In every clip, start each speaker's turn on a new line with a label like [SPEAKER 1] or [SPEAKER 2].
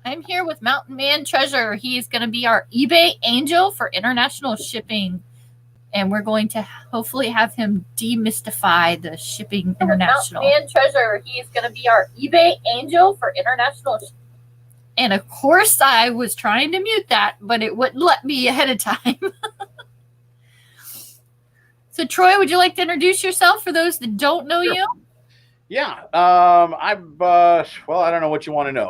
[SPEAKER 1] I'm here with Mountain Man Treasure. He's going to be our eBay angel for international shipping. And we're going to hopefully have him demystify the shipping international. Mountain Man Treasure. He's going to be our eBay angel for international shipping. And of course, I was trying to mute that, but it wouldn't let me ahead of time. So, Troy, would you like to introduce yourself for those that don't know you?
[SPEAKER 2] Yeah, well, I don't know what you want to know.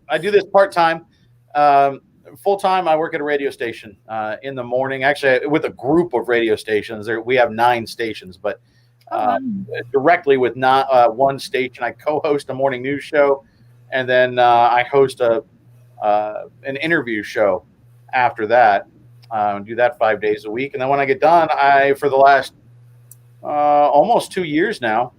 [SPEAKER 2] I do this part-time. Full-time, I work at a radio station in the morning, actually with a group of radio stations. We have 9 stations, but directly with not one station. I co-host a morning news show, and then I host an interview show after that. Do that 5 days a week. And then when I get done, for the last almost 2 years now,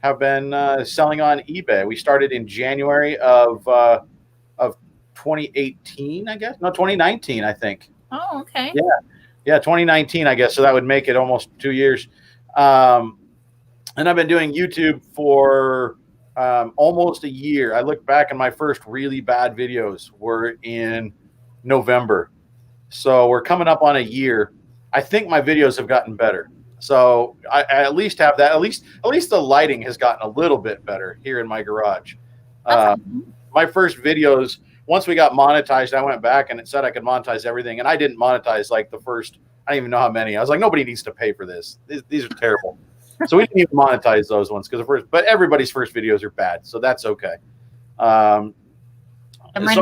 [SPEAKER 2] have been selling on eBay. We started in January of 2018, I guess. No, 2019, I think.
[SPEAKER 1] Oh, okay.
[SPEAKER 2] Yeah, 2019, I guess. So that would make it almost 2 years. And I've been doing YouTube for almost a year. I look back, and my first really bad videos were in November. So we're coming up on a year. I think my videos have gotten better. So I at least have that. At least the lighting has gotten a little bit better here in my garage. My first videos, once we got monetized, I went back and it said I could monetize everything, and I didn't monetize like the first. I don't even know how many. I was like, nobody needs to pay for this. These are terrible. So we didn't even monetize those ones but everybody's first videos are bad, so that's okay. So I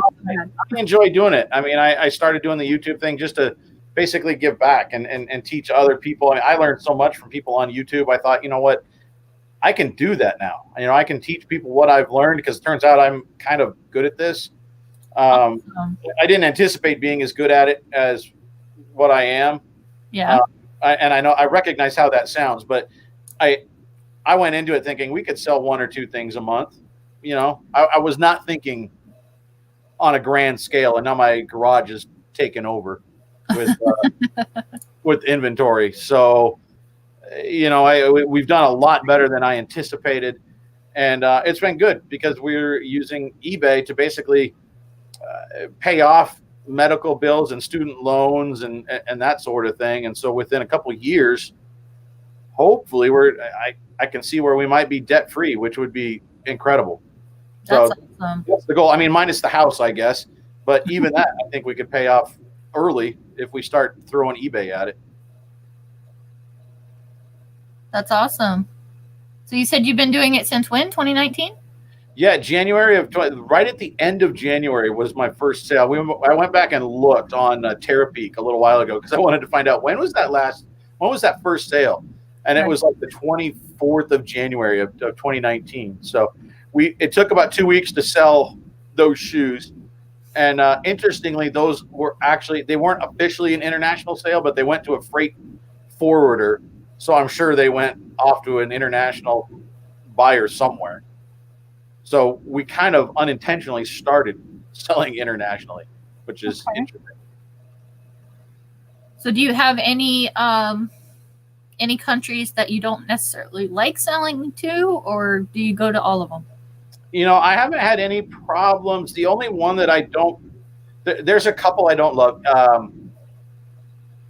[SPEAKER 2] enjoy doing it. I mean, I started doing the YouTube thing just to basically give back and teach other people. I mean, I learned so much from people on YouTube. I thought, you know what, I can do that now. You know, I can teach people what I've learned, because it turns out I'm kind of good at this. I didn't anticipate being as good at it as what I am.
[SPEAKER 1] Yeah.
[SPEAKER 2] I know, I recognize how that sounds, but I went into it thinking we could sell 1 or 2 things a month. You know, I was not thinking on a grand scale, and now my garage is taken over with inventory. So, you know, we've done a lot better than I anticipated, and it's been good because we're using eBay to basically pay off medical bills and student loans and that sort of thing. And so within a couple of years, hopefully I can see where we might be debt free, which would be incredible.
[SPEAKER 1] That's awesome.
[SPEAKER 2] That's the goal. I mean, minus the house, I guess, but even that, I think we could pay off early if we start throwing eBay at it.
[SPEAKER 1] That's awesome. So you said you've been doing it since when? 2019?
[SPEAKER 2] Yeah, January right at the end of January was my first sale. I went back and looked on Terapeak a little while ago because I wanted to find out when was that first sale, and it was like the 24th of January of 2019. So it took about 2 weeks to sell those shoes. And interestingly, those were they weren't officially an international sale, but they went to a freight forwarder. So I'm sure they went off to an international buyer somewhere. So we kind of unintentionally started selling internationally, which is interesting.
[SPEAKER 1] So do you have any countries that you don't necessarily like selling to, or do you go to all of them?
[SPEAKER 2] You know, I haven't had any problems. The only one that there's a couple I don't love.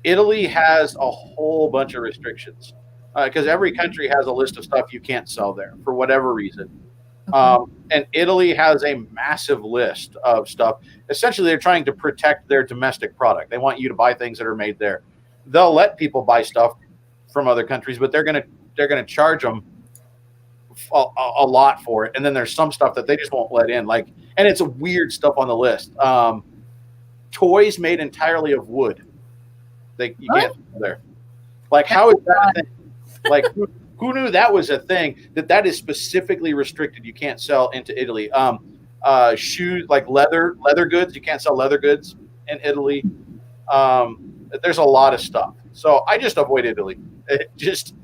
[SPEAKER 2] Italy has a whole bunch of restrictions because every country has a list of stuff you can't sell there for whatever reason. Okay. And Italy has a massive list of stuff. Essentially, they're trying to protect their domestic product. They want you to buy things that are made there. They'll let people buy stuff from other countries, but they're gonna charge them a lot for it. And then there's some stuff that they just won't let in. Like, and it's a weird stuff on the list. Toys made entirely of wood. You can't sell there. Like, how is that a thing? Like, who knew that was a thing? That is specifically restricted. You can't sell into Italy. Shoes, like leather goods. You can't sell leather goods in Italy. There's a lot of stuff. So I just avoid Italy. It just,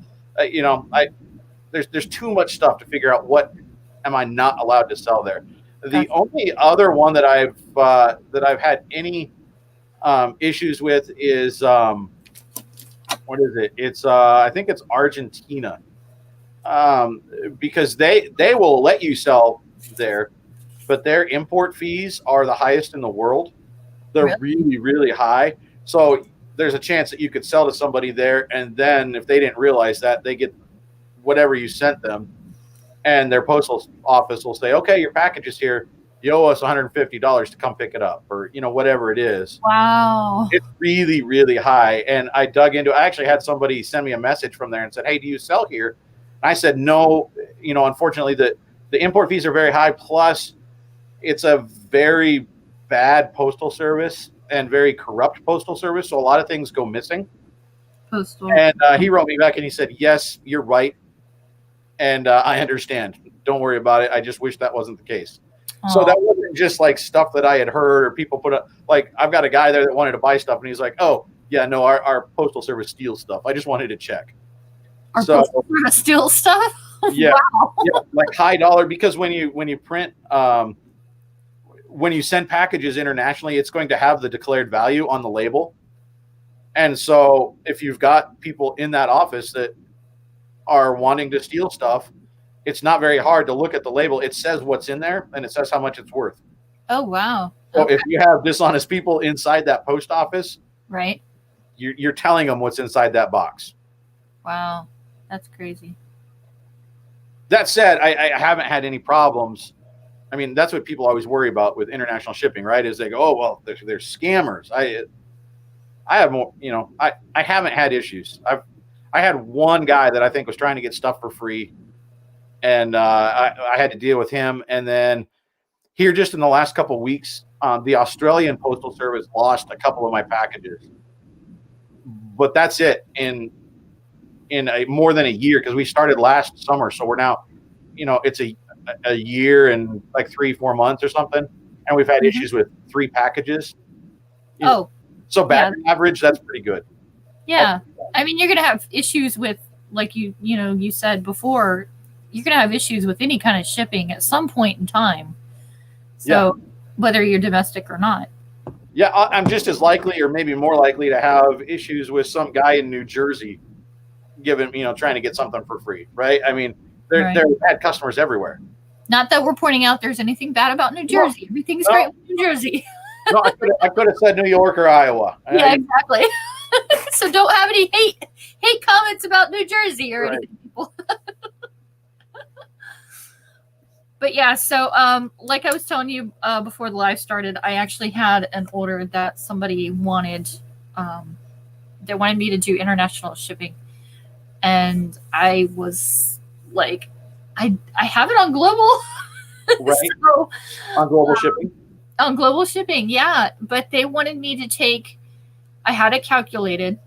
[SPEAKER 2] there's too much stuff to figure out what am I not allowed to sell there. The only other one that I've had any issues with is what is it? It's I think it's Argentina, because they will let you sell there, but their import fees are the highest in the world. They're really, really high. So there's a chance that you could sell to somebody there, and then if they didn't realize that, they get whatever you sent them, and their postal office will say, okay, your package is here. You owe us $150 to come pick it up, or, whatever it is.
[SPEAKER 1] Wow.
[SPEAKER 2] It's really, really high. And I dug into it. I actually had somebody send me a message from there and said, hey, do you sell here? And I said, no, unfortunately the import fees are very high. Plus it's a very bad postal service and very corrupt postal service. So a lot of things go missing.
[SPEAKER 1] Postal.
[SPEAKER 2] And he wrote me back and he said, yes, you're right. And I understand. Don't worry about it. I just wish that wasn't the case. So that wasn't just like stuff that I had heard or people put up. Like, I've got a guy there that wanted to buy stuff, and he's like, oh, yeah, no, our postal service steals stuff. I just wanted to check.
[SPEAKER 1] Our postal service steals stuff?
[SPEAKER 2] Yeah,
[SPEAKER 1] wow.
[SPEAKER 2] Yeah, like high dollar, because when you print, when you send packages internationally, it's going to have the declared value on the label. And so if you've got people in that office that are wanting to steal stuff, it's not very hard to look at the label. It says what's in there, and it says how much it's worth.
[SPEAKER 1] Oh, wow.
[SPEAKER 2] So if you have dishonest people inside that post office,
[SPEAKER 1] right,
[SPEAKER 2] you're telling them what's inside that box.
[SPEAKER 1] Wow, that's crazy.
[SPEAKER 2] That said, I haven't had any problems. I mean, that's what people always worry about with international shipping, right? Is they go, oh, well, they're scammers. I have more, I haven't had issues. I had one guy that I think was trying to get stuff for free, and I had to deal with him. And then here, just in the last couple of weeks, the Australian Postal Service lost a couple of my packages. But that's it in more than a year, because we started last summer. So we're now, it's a year and like 3-4 months or something. And we've had issues with 3 packages.
[SPEAKER 1] Oh.
[SPEAKER 2] So back average, that's pretty good.
[SPEAKER 1] Yeah. I mean, you're going to have issues with, like you said before, you're going to have issues with any kind of shipping at some point in time. So whether you're domestic or not.
[SPEAKER 2] Yeah, I'm just as likely or maybe more likely to have issues with some guy in New Jersey trying to get something for free, right? I mean, there are bad customers everywhere.
[SPEAKER 1] Not that we're pointing out there's anything bad about New Jersey. Everything's great with New Jersey.
[SPEAKER 2] No, I could have said New York or Iowa.
[SPEAKER 1] Yeah, exactly. So don't have any hate comments about New Jersey or anything, people. But yeah, so like I was telling you before the live started, I actually had an order that somebody wanted. They wanted me to do international shipping, and I was like, I have it on global.
[SPEAKER 2] Right. So, on global shipping.
[SPEAKER 1] On global shipping, yeah. But they wanted me to take. I had it calculated,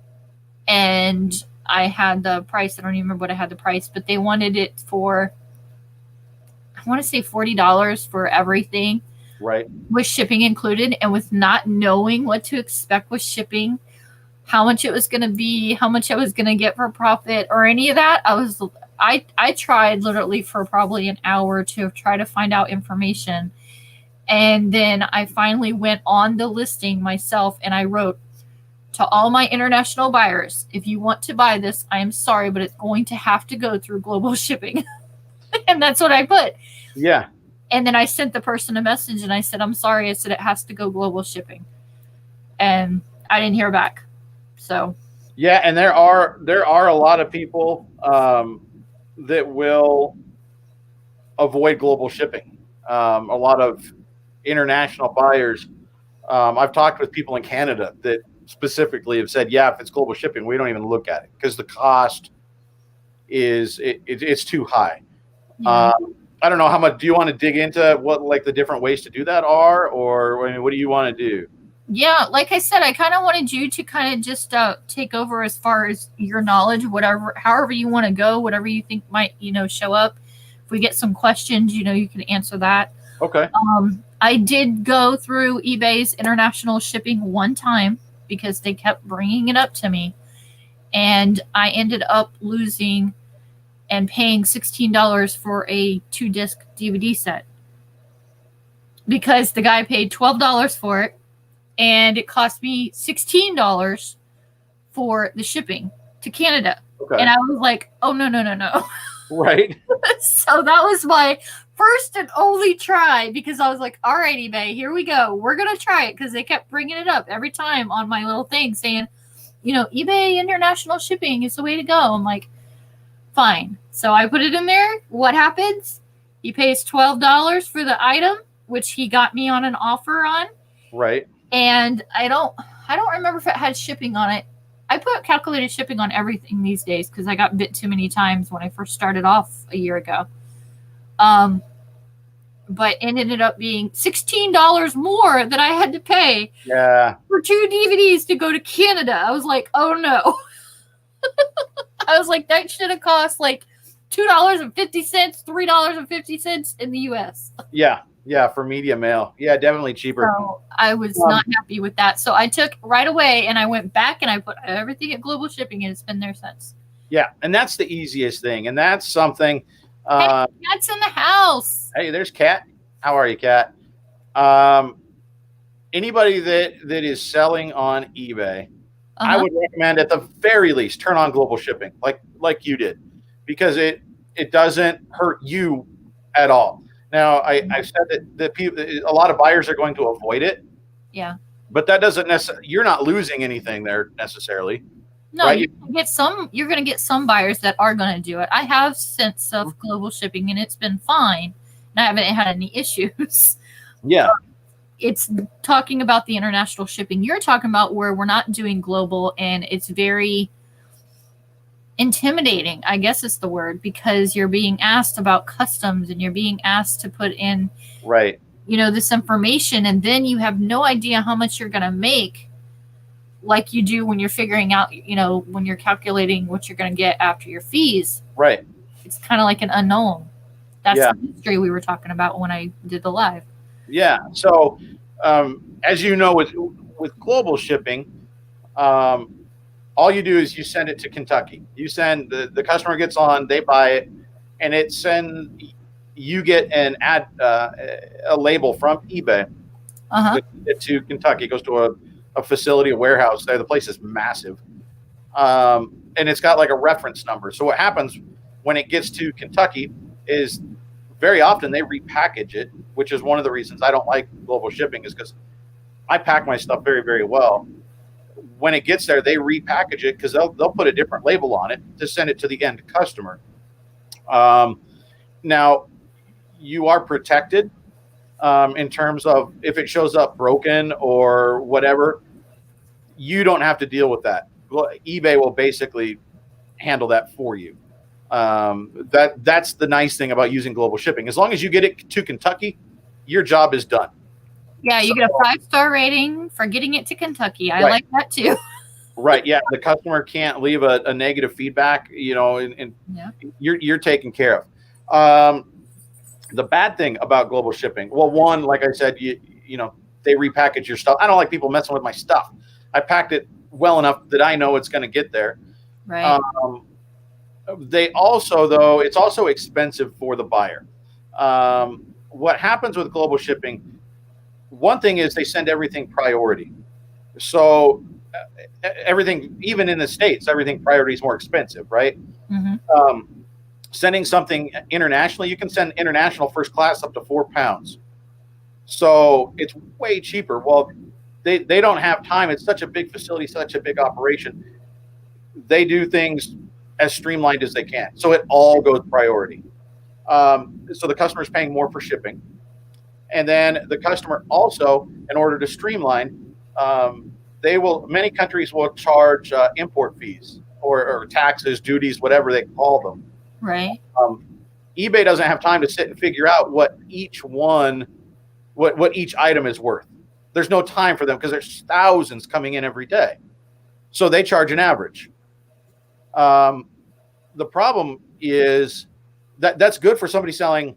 [SPEAKER 1] and I had the price. I don't even remember what I had the price, but they wanted it for, I want to say $40 for everything.
[SPEAKER 2] Right. With
[SPEAKER 1] shipping included, and with not knowing what to expect with shipping, how much it was going to be, how much I was going to get for profit, or any of that. I tried literally for probably an hour to try to find out information. And then I finally went on the listing myself, and I wrote, to all my international buyers, if you want to buy this, I am sorry, but it's going to have to go through global shipping. And that's what I put.
[SPEAKER 2] Yeah.
[SPEAKER 1] And then I sent the person a message, and I said, I'm sorry. I said, it has to go global shipping. And I didn't hear back. So.
[SPEAKER 2] Yeah. And there are a lot of people that will avoid global shipping. A lot of international buyers. I've talked with people in Canada that specifically have said, yeah, if it's global shipping, we don't even look at it because the cost it's too high. Yeah. I don't know how much. Do you want to dig into what like the different ways to do that are, or I mean, what do you want to do?
[SPEAKER 1] Yeah, like I said, I kind of wanted you to kind of just take over as far as your knowledge, however you want to go, whatever you think might show up. If we get some questions, you can answer that.
[SPEAKER 2] Okay.
[SPEAKER 1] I did go through eBay's international shipping one time because they kept bringing it up to me, and I ended up losing and paying $16 for a 2-disc DVD set because the guy paid $12 for it, and it cost me $16 for the shipping to Canada. Okay. And I was like, oh, no.
[SPEAKER 2] Right.
[SPEAKER 1] So that was my first and only try, because I was like, all right, eBay, here we go. We're going to try it, because they kept bringing it up every time on my little thing saying, eBay international shipping is the way to go. I'm like, fine. So I put it in there. What happens? He pays $12 for the item, which he got me on an offer on.
[SPEAKER 2] Right.
[SPEAKER 1] And I don't remember if it had shipping on it. I put calculated shipping on everything these days because I got bit too many times when I first started off a year ago. But it ended up being $16 more that I had to pay for 2 DVDs to go to Canada. I was like, oh no. I was like, that should have cost like $2.50, $3.50 in the US.
[SPEAKER 2] Yeah, for media mail. Yeah, definitely cheaper.
[SPEAKER 1] So I was not happy with that. So I took right away and I went back and I put everything at global shipping, and it's been there since.
[SPEAKER 2] Yeah, and that's the easiest thing. And that's something.
[SPEAKER 1] Hey, Cat's in the house.
[SPEAKER 2] Hey, there's Cat. How are you, Cat? Anybody that is selling on eBay, I would recommend at the very least turn on global shipping, like you did, because it doesn't hurt you at all. Now, I've said that a lot of buyers are going to avoid it.
[SPEAKER 1] Yeah.
[SPEAKER 2] But that doesn't necessarily, you're not losing anything there necessarily.
[SPEAKER 1] No,
[SPEAKER 2] right?
[SPEAKER 1] You're going to get some buyers that are going to do it. I have since of global shipping, and it's been fine. And I haven't had any issues.
[SPEAKER 2] Yeah.
[SPEAKER 1] It's talking about the international shipping. You're talking about where we're not doing global, and it's very intimidating, I guess is the word, because you're being asked about customs and you're being asked to put in this information, and then you have no idea how much you're going to make, like you do when you're figuring out, when you're calculating what you're going to get after your fees.
[SPEAKER 2] Right.
[SPEAKER 1] It's kind of like an unknown. That's the history we were talking about when I did the live.
[SPEAKER 2] Yeah. So as you know, with global shipping, all you do is you send it to Kentucky. You send the customer gets on, they buy it, and you get an a label from eBay to Kentucky. It goes to a facility, a warehouse there. The place is massive, and it's got like a reference number. So what happens when it gets to Kentucky is very often they repackage it, which is one of the reasons I don't like global shipping, is because I pack my stuff very, very well. When it gets there, they repackage it because they'll put a different label on it to send it to the end customer. Now, you are protected in terms of if it shows up broken or whatever, you don't have to deal with that. Well, eBay will basically handle that for you. That's the nice thing about using global shipping. As long as you get it to Kentucky, your job is done.
[SPEAKER 1] Yeah, you get a 5-star rating for getting it to Kentucky. I like that too.
[SPEAKER 2] Right. Yeah. The customer can't leave a negative feedback, and you're taken care of. The bad thing about global shipping, well, one, like I said, they repackage your stuff. I don't like people messing with my stuff. I packed it well enough that I know it's going to get there.
[SPEAKER 1] Right.
[SPEAKER 2] They also, though, it's also expensive for the buyer. What happens with global shipping, one thing is they send everything priority. So everything, even in the States, everything priority is more expensive, right? Mm-hmm. Sending something internationally, you can send international first class up to 4 pounds. So it's way cheaper. Well, they don't have time. It's such a big facility, such a big operation. They do things as streamlined as they can. So it all goes priority. So the customer is paying more for shipping. And then the customer also, in order to streamline, many countries will charge import fees or taxes, duties, whatever they call them.
[SPEAKER 1] Right.
[SPEAKER 2] eBay doesn't have time to sit and figure out what each item is worth. There's no time for them because there's thousands coming in every day. So they charge an average. The problem is that's good for somebody selling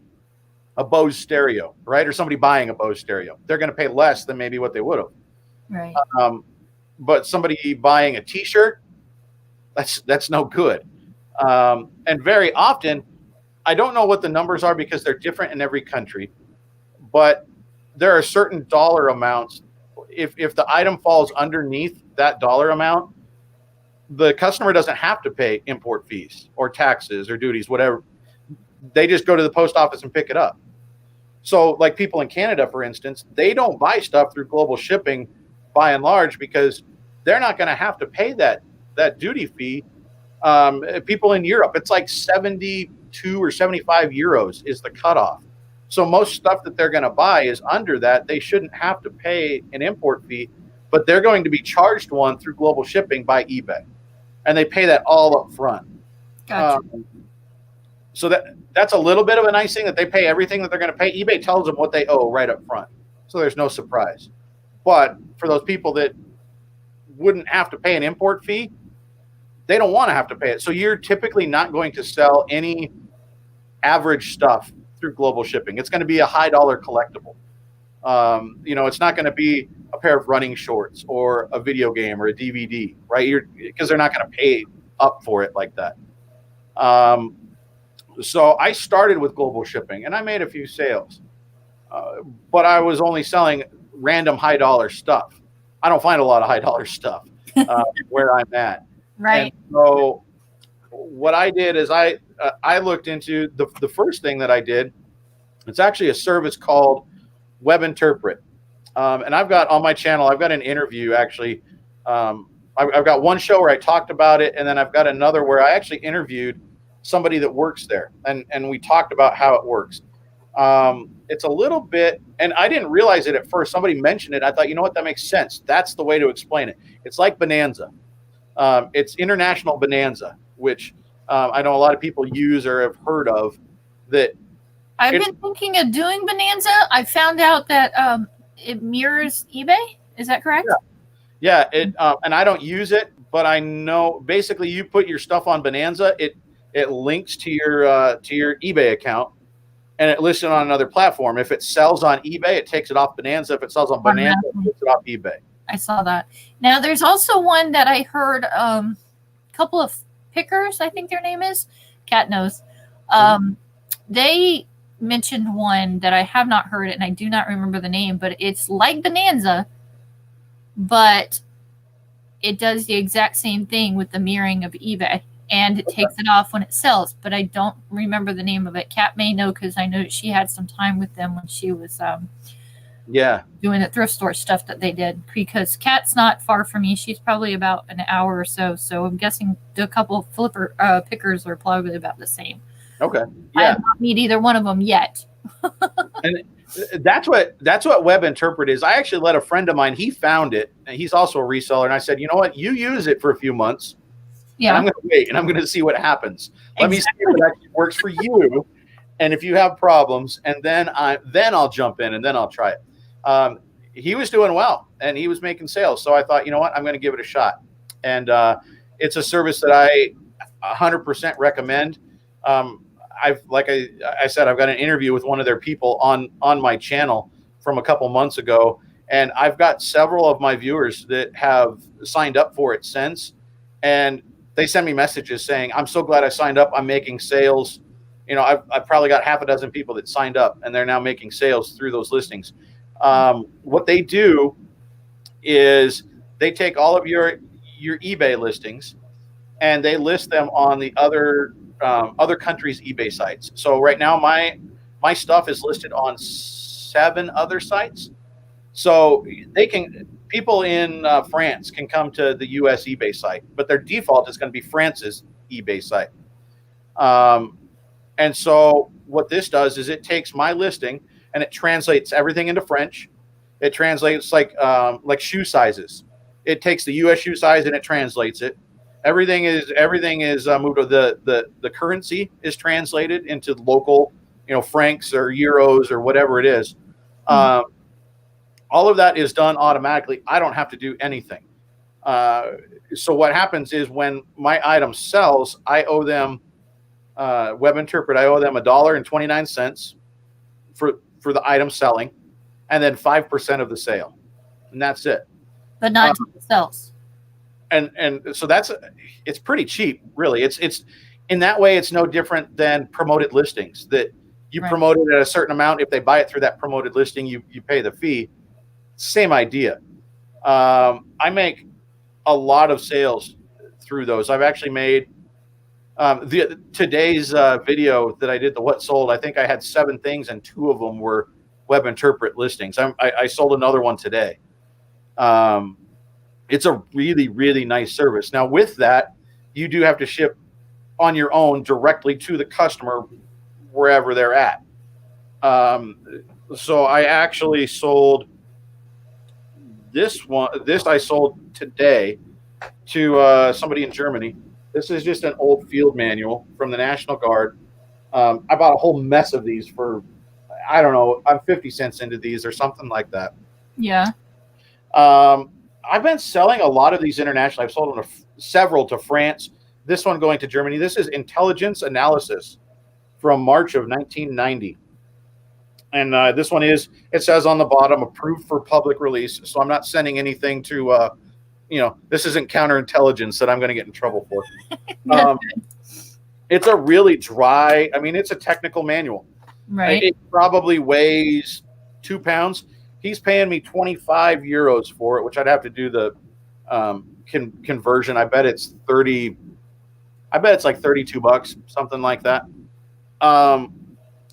[SPEAKER 2] a Bose stereo, right? Or somebody buying a Bose stereo. They're going to pay less than maybe what they would have.
[SPEAKER 1] Right.
[SPEAKER 2] But somebody buying a T-shirt, that's no good. And very often, I don't know what the numbers are because they're different in every country, but there are certain dollar amounts. If the item falls underneath that dollar amount, the customer doesn't have to pay import fees or taxes or duties, whatever. They just go to the post office and pick it up. So like people in Canada, for instance, they don't buy stuff through global shipping by and large because they're not going to have to pay that duty fee. People in Europe, it's like 72 or 75 euros is the cutoff. So most stuff that they're going to buy is under that. They shouldn't have to pay an import fee, but they're going to be charged one through global shipping by eBay, and they pay that all up front.
[SPEAKER 1] Gotcha.
[SPEAKER 2] So that's a little bit of a nice thing that they pay everything that they're going to pay. eBay tells them what they owe right up front, so there's no surprise. But for those people that wouldn't have to pay an import fee, they don't want to have to pay it. So you're typically not going to sell any average stuff through global shipping. It's going to be a high dollar collectible. It's not going to be a pair of running shorts or a video game or a DVD, right? Because they're not going to pay up for it like that. So I started with global shipping and I made a few sales, but I was only selling random high dollar stuff. I don't find a lot of high dollar stuff where I'm at.
[SPEAKER 1] Right.
[SPEAKER 2] And so what I did is I looked into the first thing that I did. It's actually a service called WebInterpret. And I've got on my channel, I've got an interview actually. I've got one show where I talked about it, and then I've got another where I actually interviewed somebody that works there, and we talked about how it works. It's a little bit, and I didn't realize it at first. Somebody mentioned it. I thought, you know what, that makes sense. That's the way to explain it. It's like Bonanza. It's International Bonanza, which I know a lot of people use or have heard of. That
[SPEAKER 1] I've been thinking of doing Bonanza. I found out that it mirrors eBay. Is that correct?
[SPEAKER 2] Yeah. And I don't use it, but I know basically you put your stuff on Bonanza, it links to your eBay account, and it lists it on another platform. If it sells on eBay, it takes it off Bonanza. If it sells on Bonanza, it takes it off eBay.
[SPEAKER 1] I saw that. Now, there's also one that I heard, a couple of pickers, I think their name is, Cat knows. They mentioned one that I have not heard it, and I do not remember the name, but it's like Bonanza, but it does the exact same thing with the mirroring of eBay, and it takes it off when it sells, but I don't remember the name of it. Cat may know because I know she had some time with them when she was doing the thrift store stuff that they did, because Cat's not far from me. She's probably about an hour or so. So I'm guessing the couple pickers are probably about the same.
[SPEAKER 2] Okay.
[SPEAKER 1] Yeah. I have not met either one of them yet.
[SPEAKER 2] And that's what WebInterpret is. I actually let a friend of mine, he found it, and he's also a reseller. And I said, you know what, you use it for a few months. Yeah. And I'm going to wait and I'm going to see what happens. Let me see if it actually works for you. And if you have problems, and then I'll jump in and then I'll try it. He was doing well and he was making sales. So I thought, you know what, I'm going to give it a shot. And it's a service that I 100% recommend. Like I said, I've got an interview with one of their people on my channel from a couple months ago. And I've got several of my viewers that have signed up for it since. And they send me messages saying, I'm so glad I signed up. I'm making sales. You know, I've probably got half a dozen people that signed up and they're now making sales through those listings. What they do is they take all of your eBay listings and they list them on the other countries' eBay sites. So right now my stuff is listed on 7 other sites. So people in France can come to the US eBay site, but their default is going to be France's eBay site. And so what this does is it takes my listing and it translates everything into French. It translates like shoe sizes. It takes the US shoe size and it translates it. Everything is moved to the currency is translated into local, francs or euros or whatever it is. All of that is done automatically. I don't have to do anything. So what happens is when my item sells, I owe them WebInterpret. I owe them $1.29 for the item selling, and then 5% of the sale, and that's it.
[SPEAKER 1] But not until it sells.
[SPEAKER 2] And so it's pretty cheap, really. It's in that way, it's no different than promoted listings that you promote it at a certain amount. If they buy it through that promoted listing, you pay the fee. Same idea. I make a lot of sales through those. I've actually made Today's video that I did, the what sold, I think I had 7 things and 2 of them were web interpret listings. I sold another one today. It's a really, really nice service. Now with that, you do have to ship on your own directly to the customer wherever they're at. So I actually sold this one. This I sold today to somebody in Germany. This is just an old field manual from the National Guard. I bought a whole mess of these for, I don't know, I'm 50 cents into these or something like that.
[SPEAKER 1] Yeah.
[SPEAKER 2] I've been selling a lot of these internationally. I've sold them several to France. This one going to Germany. This is intelligence analysis from March of 1990. And this one is, it says on the bottom, approved for public release. So I'm not sending anything to, this isn't counterintelligence that I'm going to get in trouble for. It's a really dry, it's a technical manual.
[SPEAKER 1] Right.
[SPEAKER 2] It probably weighs 2 pounds. He's paying me 25 euros for it, which I'd have to do the conversion. I bet it's like $32, something like that.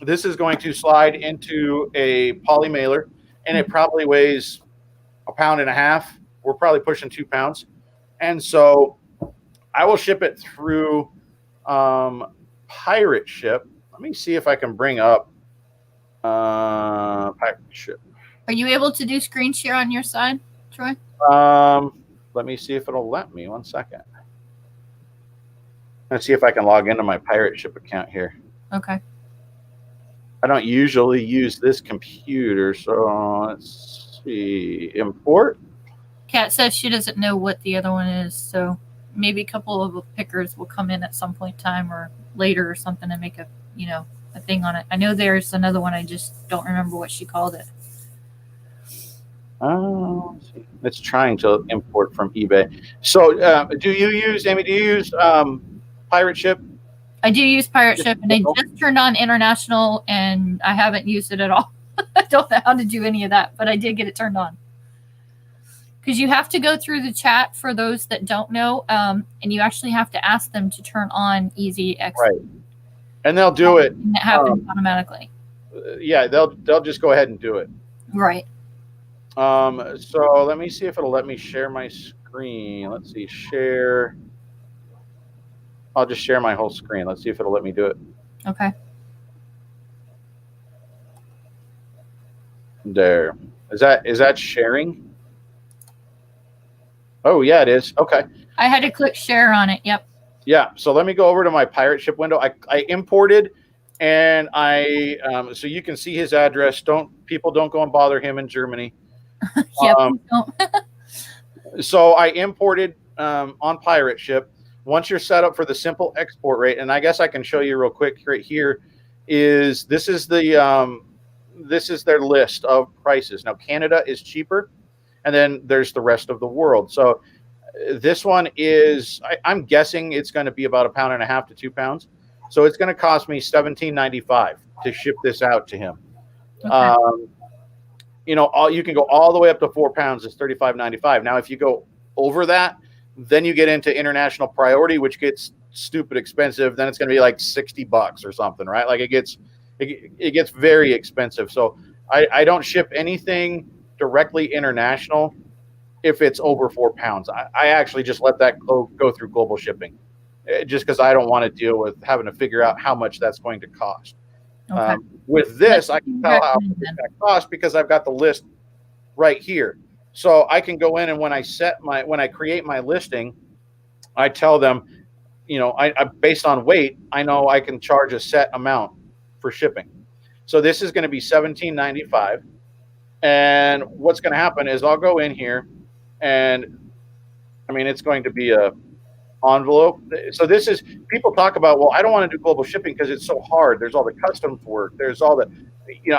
[SPEAKER 2] This is going to slide into a poly mailer, and it probably weighs 1.5 pounds. We're probably pushing 2 pounds. And so I will ship it through Pirate Ship. Let me see if I can bring up Pirate Ship.
[SPEAKER 1] Are you able to do screen share on your side, Troy?
[SPEAKER 2] Let me see if it'll let me. 1 second. Let's see if I can log into my Pirate Ship account here.
[SPEAKER 1] Okay.
[SPEAKER 2] I don't usually use this computer, so let's see. Import.
[SPEAKER 1] Kat says she doesn't know what the other one is, so maybe a couple of pickers will come in at some point in time or later or something and make a thing on it. I know there's another one. I just don't remember what she called it.
[SPEAKER 2] It's trying to import from eBay. So, do you use Pirate Ship?
[SPEAKER 1] I do use Pirate Ship, and I just turned on International, and I haven't used it at all. I don't know how to do any of that, but I did get it turned on. Because you have to go through the chat for those that don't know, and you actually have to ask them to turn on Easy Export.
[SPEAKER 2] Right. And they'll do it.
[SPEAKER 1] And it happens automatically.
[SPEAKER 2] Yeah, they'll just go ahead and do it.
[SPEAKER 1] Right.
[SPEAKER 2] So let me see if it'll let me share my screen. Let's see, share. I'll just share my whole screen. Let's see if it'll let me do it.
[SPEAKER 1] Okay.
[SPEAKER 2] There. Is that sharing? Oh yeah, it is. Okay.
[SPEAKER 1] I had to click share on it. Yep.
[SPEAKER 2] Yeah. So let me go over to my Pirate Ship window. I imported, and so you can see his address. People don't go and bother him in Germany.
[SPEAKER 1] Yep.
[SPEAKER 2] So I imported on Pirate Ship. Once you're set up for the simple export rate, and I guess I can show you real quick right here, this is their list of prices. Now Canada is cheaper, and then there's the rest of the world. So this one is, I'm guessing it's going to be about 1.5 pounds to 2 pounds. So it's going to cost me $17.95 to ship this out to him. Okay. You can go all the way up to 4 pounds. It's $35.95. Now, if you go over that, then you get into international priority, which gets stupid expensive. Then it's going to be like $60 or something, right? Like it gets very expensive. So I don't ship anything directly international if it's over 4 pounds. I actually just let that go through global shipping, just because I don't want to deal with having to figure out how much that's going to cost. Okay. With this, I can tell how much that costs because I've got the list right here. So I can go in, and when I create my listing, I tell them, I based on weight, I know I can charge a set amount for shipping. So this is going to be $17.95. And what's going to happen is I'll go in here, and it's going to be a envelope. So this is, people talk about, well, I don't want to do global shipping because it's so hard. There's all the customs work. There's all the,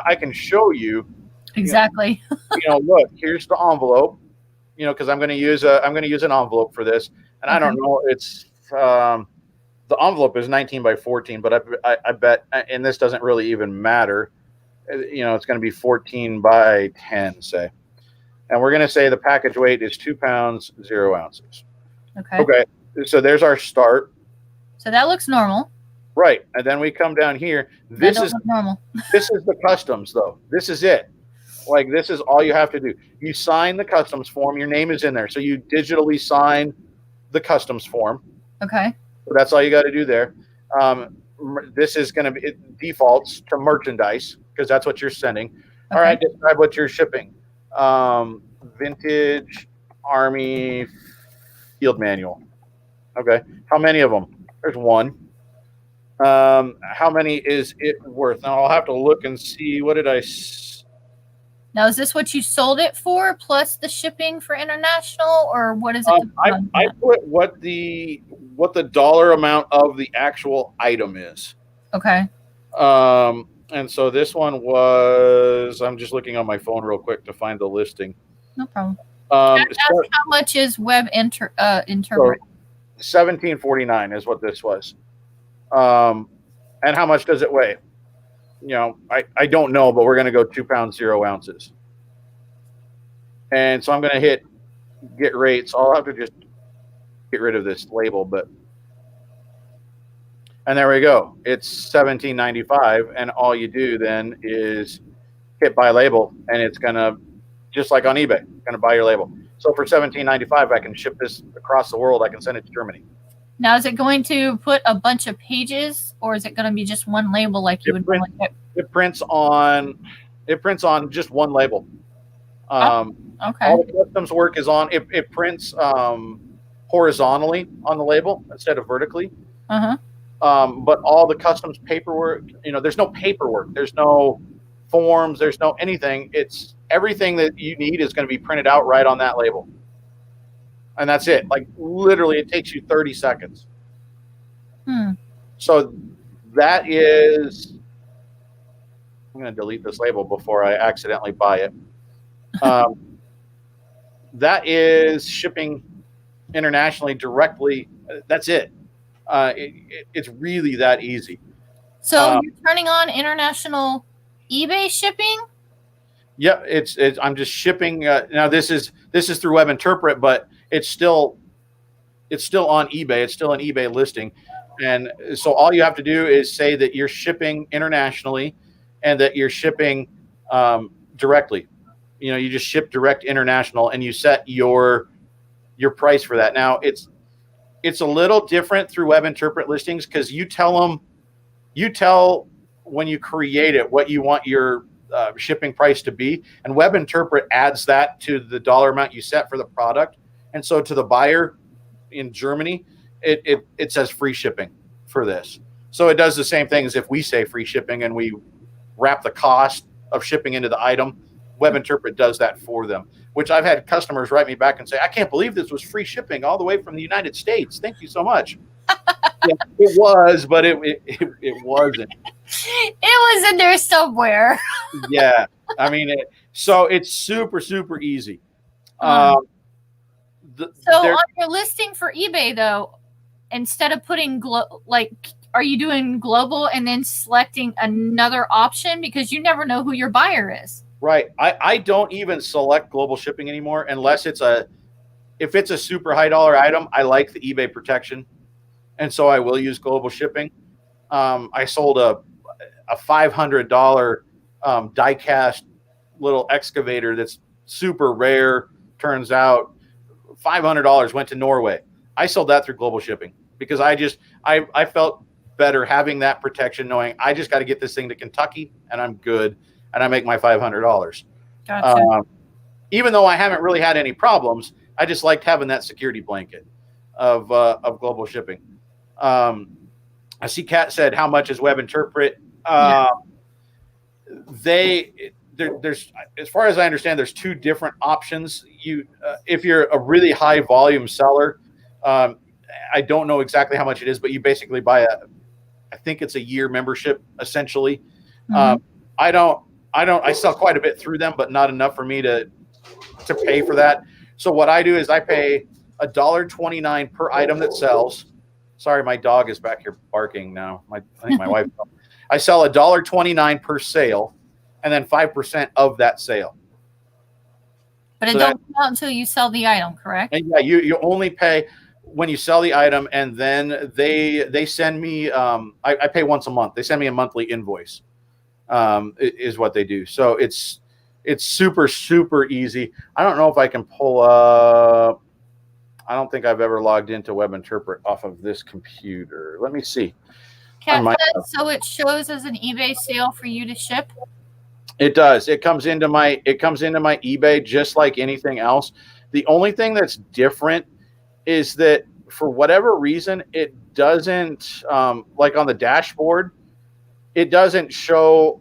[SPEAKER 2] I can show you.
[SPEAKER 1] Exactly.
[SPEAKER 2] Look, here's the envelope, because I'm going to use an envelope for this. And I don't know, it's, the envelope is 19 by 14, but I bet, and this doesn't really even matter. It's going to be 14 by 10, say. And we're going to say the package weight is 2 pounds, 0 ounces. Okay. So there's our start.
[SPEAKER 1] So that looks normal.
[SPEAKER 2] Right. And then we come down here. This is
[SPEAKER 1] normal.
[SPEAKER 2] This is the customs, though. This is it. Like, this is all you have to do. You sign the customs form. Your name is in there. So you digitally sign the customs form.
[SPEAKER 1] Okay.
[SPEAKER 2] So that's all you got to do there. This is going to be, it defaults to merchandise because that's what you're sending. Okay. All right. Describe what you're shipping. Vintage Army Field Manual. Okay. How many of them? There's one. How many is it worth? Now I'll have to look and see. What did I?
[SPEAKER 1] Now, is this what you sold it for, plus the shipping for international, or what is it?
[SPEAKER 2] I put what the dollar amount of the actual item is.
[SPEAKER 1] Okay.
[SPEAKER 2] And so this one was. I'm just looking on my phone real quick to find the listing.
[SPEAKER 1] No problem. How much is web interpret?
[SPEAKER 2] $17.49 is what this was. And how much does it weigh? You know, I don't know, but we're going to go 2 pounds, 0 ounces. And so I'm going to hit get rates. I'll have to just get rid of this label, and there we go. It's $17.95. And all you do then is hit buy label, and it's going to, just like on eBay, going to buy your label. So for $17.95, I can ship this across the world. I can send it to Germany.
[SPEAKER 1] Now, is it going to put a bunch of pages, or is it going to be just one label like you would normally get?
[SPEAKER 2] It prints on just one label.
[SPEAKER 1] Okay.
[SPEAKER 2] All the customs work is on. It prints horizontally on the label instead of vertically.
[SPEAKER 1] Uh-huh.
[SPEAKER 2] But all the customs paperwork, there's no paperwork. There's no forms. There's no anything. It's everything that you need is going to be printed out right on that label. And that's it. Like, literally, it takes you 30 seconds. So that is... I'm going to delete this label before I accidentally buy it. That is shipping internationally directly. That's it. It's really that easy.
[SPEAKER 1] So you're turning on international eBay shipping?
[SPEAKER 2] Yeah, it's I'm just shipping. Now this is through Web Interpret, but it's still on eBay. It's still an eBay listing, and so all you have to do is say that you're shipping internationally, and that you're shipping directly. You just ship direct international, and you set your price for that. Now it's a little different through Web Interpret listings because you tell when you create it what you want your shipping price to be, and Web Interpret adds that to the dollar amount you set for the product. And so to the buyer in Germany, it says free shipping for this. So it does the same thing as if we say free shipping and we wrap the cost of shipping into the item. Web Interpret does that for them, which I've had customers write me back and say, I can't believe this was free shipping all the way from the United States. Thank you so much. Yeah, it was, but it wasn't.
[SPEAKER 1] It was in there somewhere.
[SPEAKER 2] Yeah. I mean, so it's super, super easy.
[SPEAKER 1] On your listing for eBay, though, instead of putting are you doing global and then selecting another option because you never know who your buyer is?
[SPEAKER 2] Right. I don't even select global shipping anymore unless if it's a super high dollar item. I like the eBay protection, and so I will use global shipping. I sold a $500 die-cast little excavator that's super rare. Turns out $500 went to Norway. I sold that through global shipping because I felt better having that protection, knowing I just got to get this thing to Kentucky and I'm good, and I make my $500.
[SPEAKER 1] Gotcha.
[SPEAKER 2] Even though I haven't really had any problems, I just liked having that security blanket of global shipping. I see Kat said, how much is Web Interpret? There's, as far as I understand, there's two different options. If you're a really high volume seller, I don't know exactly how much it is, but you basically buy I think it's a year membership essentially. Mm-hmm. I sell quite a bit through them, but not enough for me to pay for that. So what I do is I pay $1.29 per item that sells. Sorry, my dog is back here barking now. I think my wife. I sell $1.29 per sale, and then 5% of that sale.
[SPEAKER 1] But it don't come out until you sell the item, correct?
[SPEAKER 2] And yeah, you only pay. when you sell the item, and then they send me, I pay once a month. They send me a monthly invoice, is what they do. So it's super, super easy. I don't know if I can pull up. I don't think I've ever logged into WebInterpret off of this computer. Let me see.
[SPEAKER 1] Cat said, so it shows as an eBay sale for you to ship?
[SPEAKER 2] It does. It comes into my eBay just like anything else. The only thing that's different is that for whatever reason, it doesn't, like on the dashboard, it doesn't show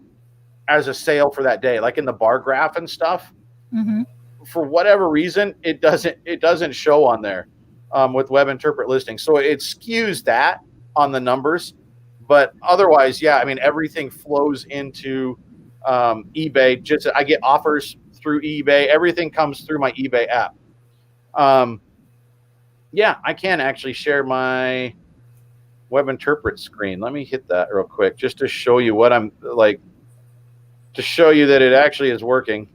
[SPEAKER 2] as a sale for that day, like in the bar graph and stuff.
[SPEAKER 1] Mm-hmm.
[SPEAKER 2] For whatever reason, it doesn't show on there with WebInterpret listings. So it skews that on the numbers. But otherwise, yeah, I mean, everything flows into eBay. Just I get offers through eBay. Everything comes through my eBay app. Yeah, I can actually share my WebInterpret screen. Let me hit that real quick just to show you what I'm like, to show you that it actually is working.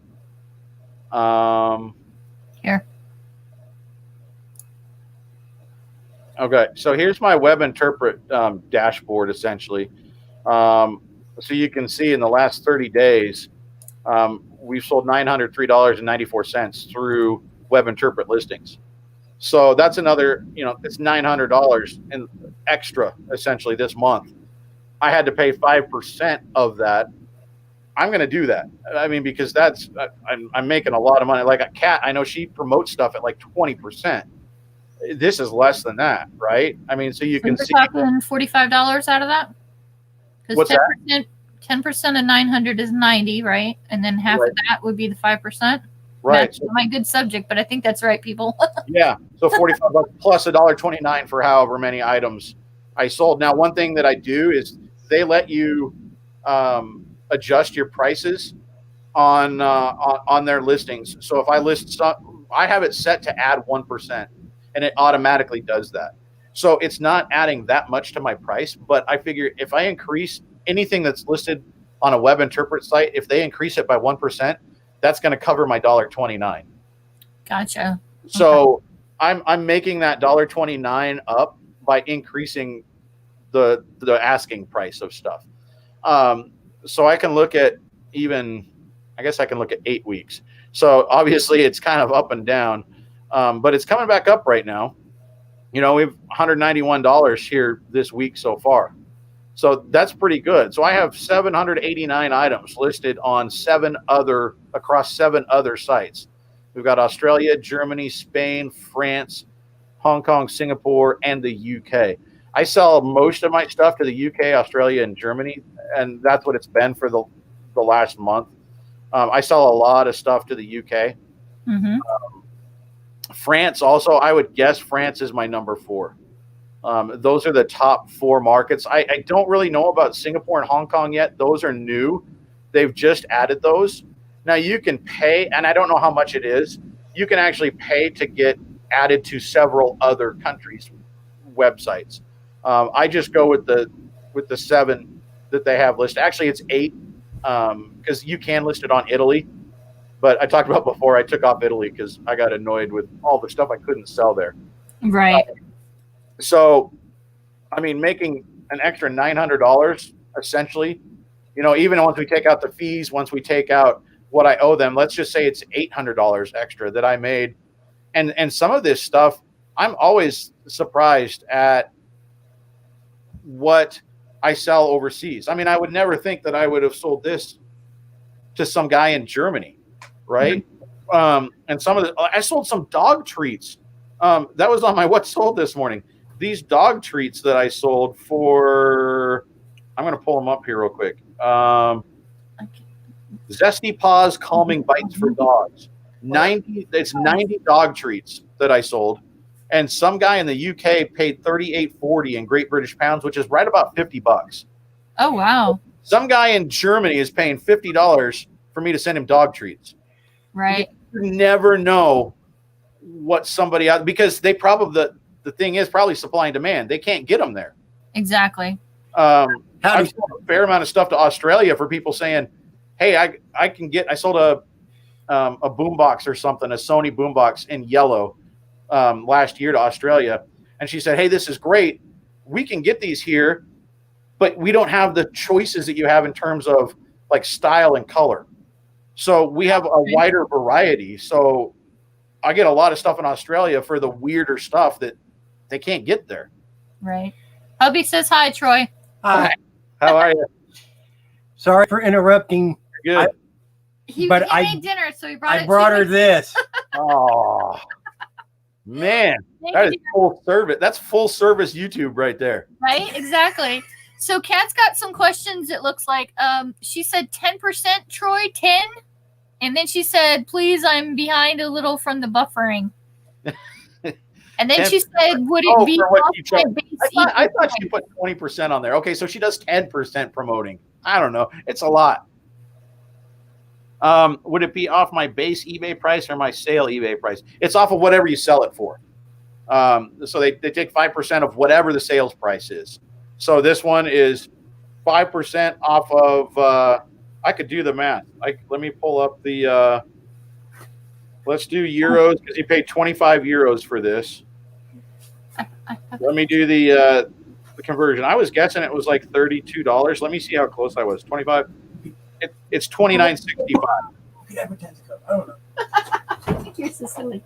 [SPEAKER 1] Here.
[SPEAKER 2] Okay, so here's my WebInterpret dashboard, essentially. So you can see in the last 30 days, we've sold $903.94 through WebInterpret listings. So that's another, it's $900 in extra, essentially, this month. I had to pay 5% of that. I'm going to do that. I mean, because that's, I'm making a lot of money. Like a Cat, I know she promotes stuff at like 20%. This is less than that, right? I mean, so you can see.
[SPEAKER 1] We're talking $45 out of that?
[SPEAKER 2] What's
[SPEAKER 1] 10%,
[SPEAKER 2] that?
[SPEAKER 1] 10% of 900 is 90, right? And then half
[SPEAKER 2] Right.
[SPEAKER 1] of that would be the 5%.
[SPEAKER 2] Right.
[SPEAKER 1] That's my good subject, but I think that's right, people.
[SPEAKER 2] Yeah. So $45 plus $1.29 for however many items I sold. Now, one thing that I do is they let you adjust your prices on their listings. So if I list some, I have it set to add 1%, and it automatically does that. So it's not adding that much to my price, but I figure if I increase anything that's listed on a WebInterpret site, if they increase it by 1%, that's going to cover my $1.29.
[SPEAKER 1] Gotcha.
[SPEAKER 2] So okay. I'm making that $1.29 up by increasing the asking price of stuff. So I can look at I guess I can look at 8 weeks. So obviously it's kind of up and down, but it's coming back up right now. We have $191 here this week so far. So that's pretty good. So I have 789 items listed on across 7 other sites. We've got Australia, Germany, Spain, France, Hong Kong, Singapore, and the UK. I sell most of my stuff to the UK, Australia, and Germany, and that's what it's been for the last month. I sell a lot of stuff to the UK.
[SPEAKER 1] Mm-hmm.
[SPEAKER 2] France also, I would guess France is my number 4. Those are the top 4 markets. I don't really know about Singapore and Hong Kong yet. Those are new. They've just added those. Now you can pay, and I don't know how much it is. You can actually pay to get added to several other countries' websites. I just go with the 7 that they have listed. Actually, it's 8 because you can list it on Italy. But I talked about before, I took off Italy because I got annoyed with all the stuff I couldn't sell there.
[SPEAKER 1] Right.
[SPEAKER 2] So, I mean, making an extra $900 essentially, even once we take out the fees, once we take out what I owe them, let's just say it's $800 extra that I made. And some of this stuff, I'm always surprised at what I sell overseas. I mean, I would never think that I would have sold this to some guy in Germany, right? Mm-hmm. And I sold some dog treats. That was on my What Sold this morning. These dog treats that I sold for, I'm going to pull them up here real quick. Zesty Paws Calming Bites for Dogs. 90 dog treats that I sold. And some guy in the UK paid $38.40 in Great British pounds, which is right about $50.
[SPEAKER 1] Oh, wow.
[SPEAKER 2] Some guy in Germany is paying $50 for me to send him dog treats.
[SPEAKER 1] Right.
[SPEAKER 2] You never know what somebody out, because they probably, the thing is probably supply and demand. They can't get them there. Exactly. I've sold a fair amount of stuff to Australia for people saying, hey, I sold a boombox or something, a Sony boombox in yellow last year to Australia. and she said, hey, this is great. We can get these here, but we don't have the choices that you have in terms of like style and color. So we have a wider variety. So I get a lot of stuff in Australia for the weirder stuff that they can't get there.
[SPEAKER 1] Right. Hubby says hi, Troy.
[SPEAKER 3] Hi.
[SPEAKER 2] How are you?
[SPEAKER 3] Sorry for interrupting.
[SPEAKER 2] Good.
[SPEAKER 1] He made dinner, so he brought it.
[SPEAKER 3] I brought her this.
[SPEAKER 2] Oh, man. That is full service. That's full service YouTube right there.
[SPEAKER 1] Right? Exactly. So Kat's got some questions, it looks like. She said 10%, Troy, 10. And then she said, please, I'm behind a little from the buffering. And then she said, would it be off my base?
[SPEAKER 2] I thought she put 20% on there. Okay, so she does 10% promoting. I don't know. It's a lot. Would it be off my base eBay price or my sale eBay price? It's off of whatever you sell it for. So they take 5% of whatever the sales price is. So this one is 5% off of, I could do the math. Let me pull up the, let's do euros because he paid 25 euros for this. Let me do the conversion. I was guessing it was like $32. Let me see how close I was. 25. It's $29.65.
[SPEAKER 3] I don't know.
[SPEAKER 1] You're so silly.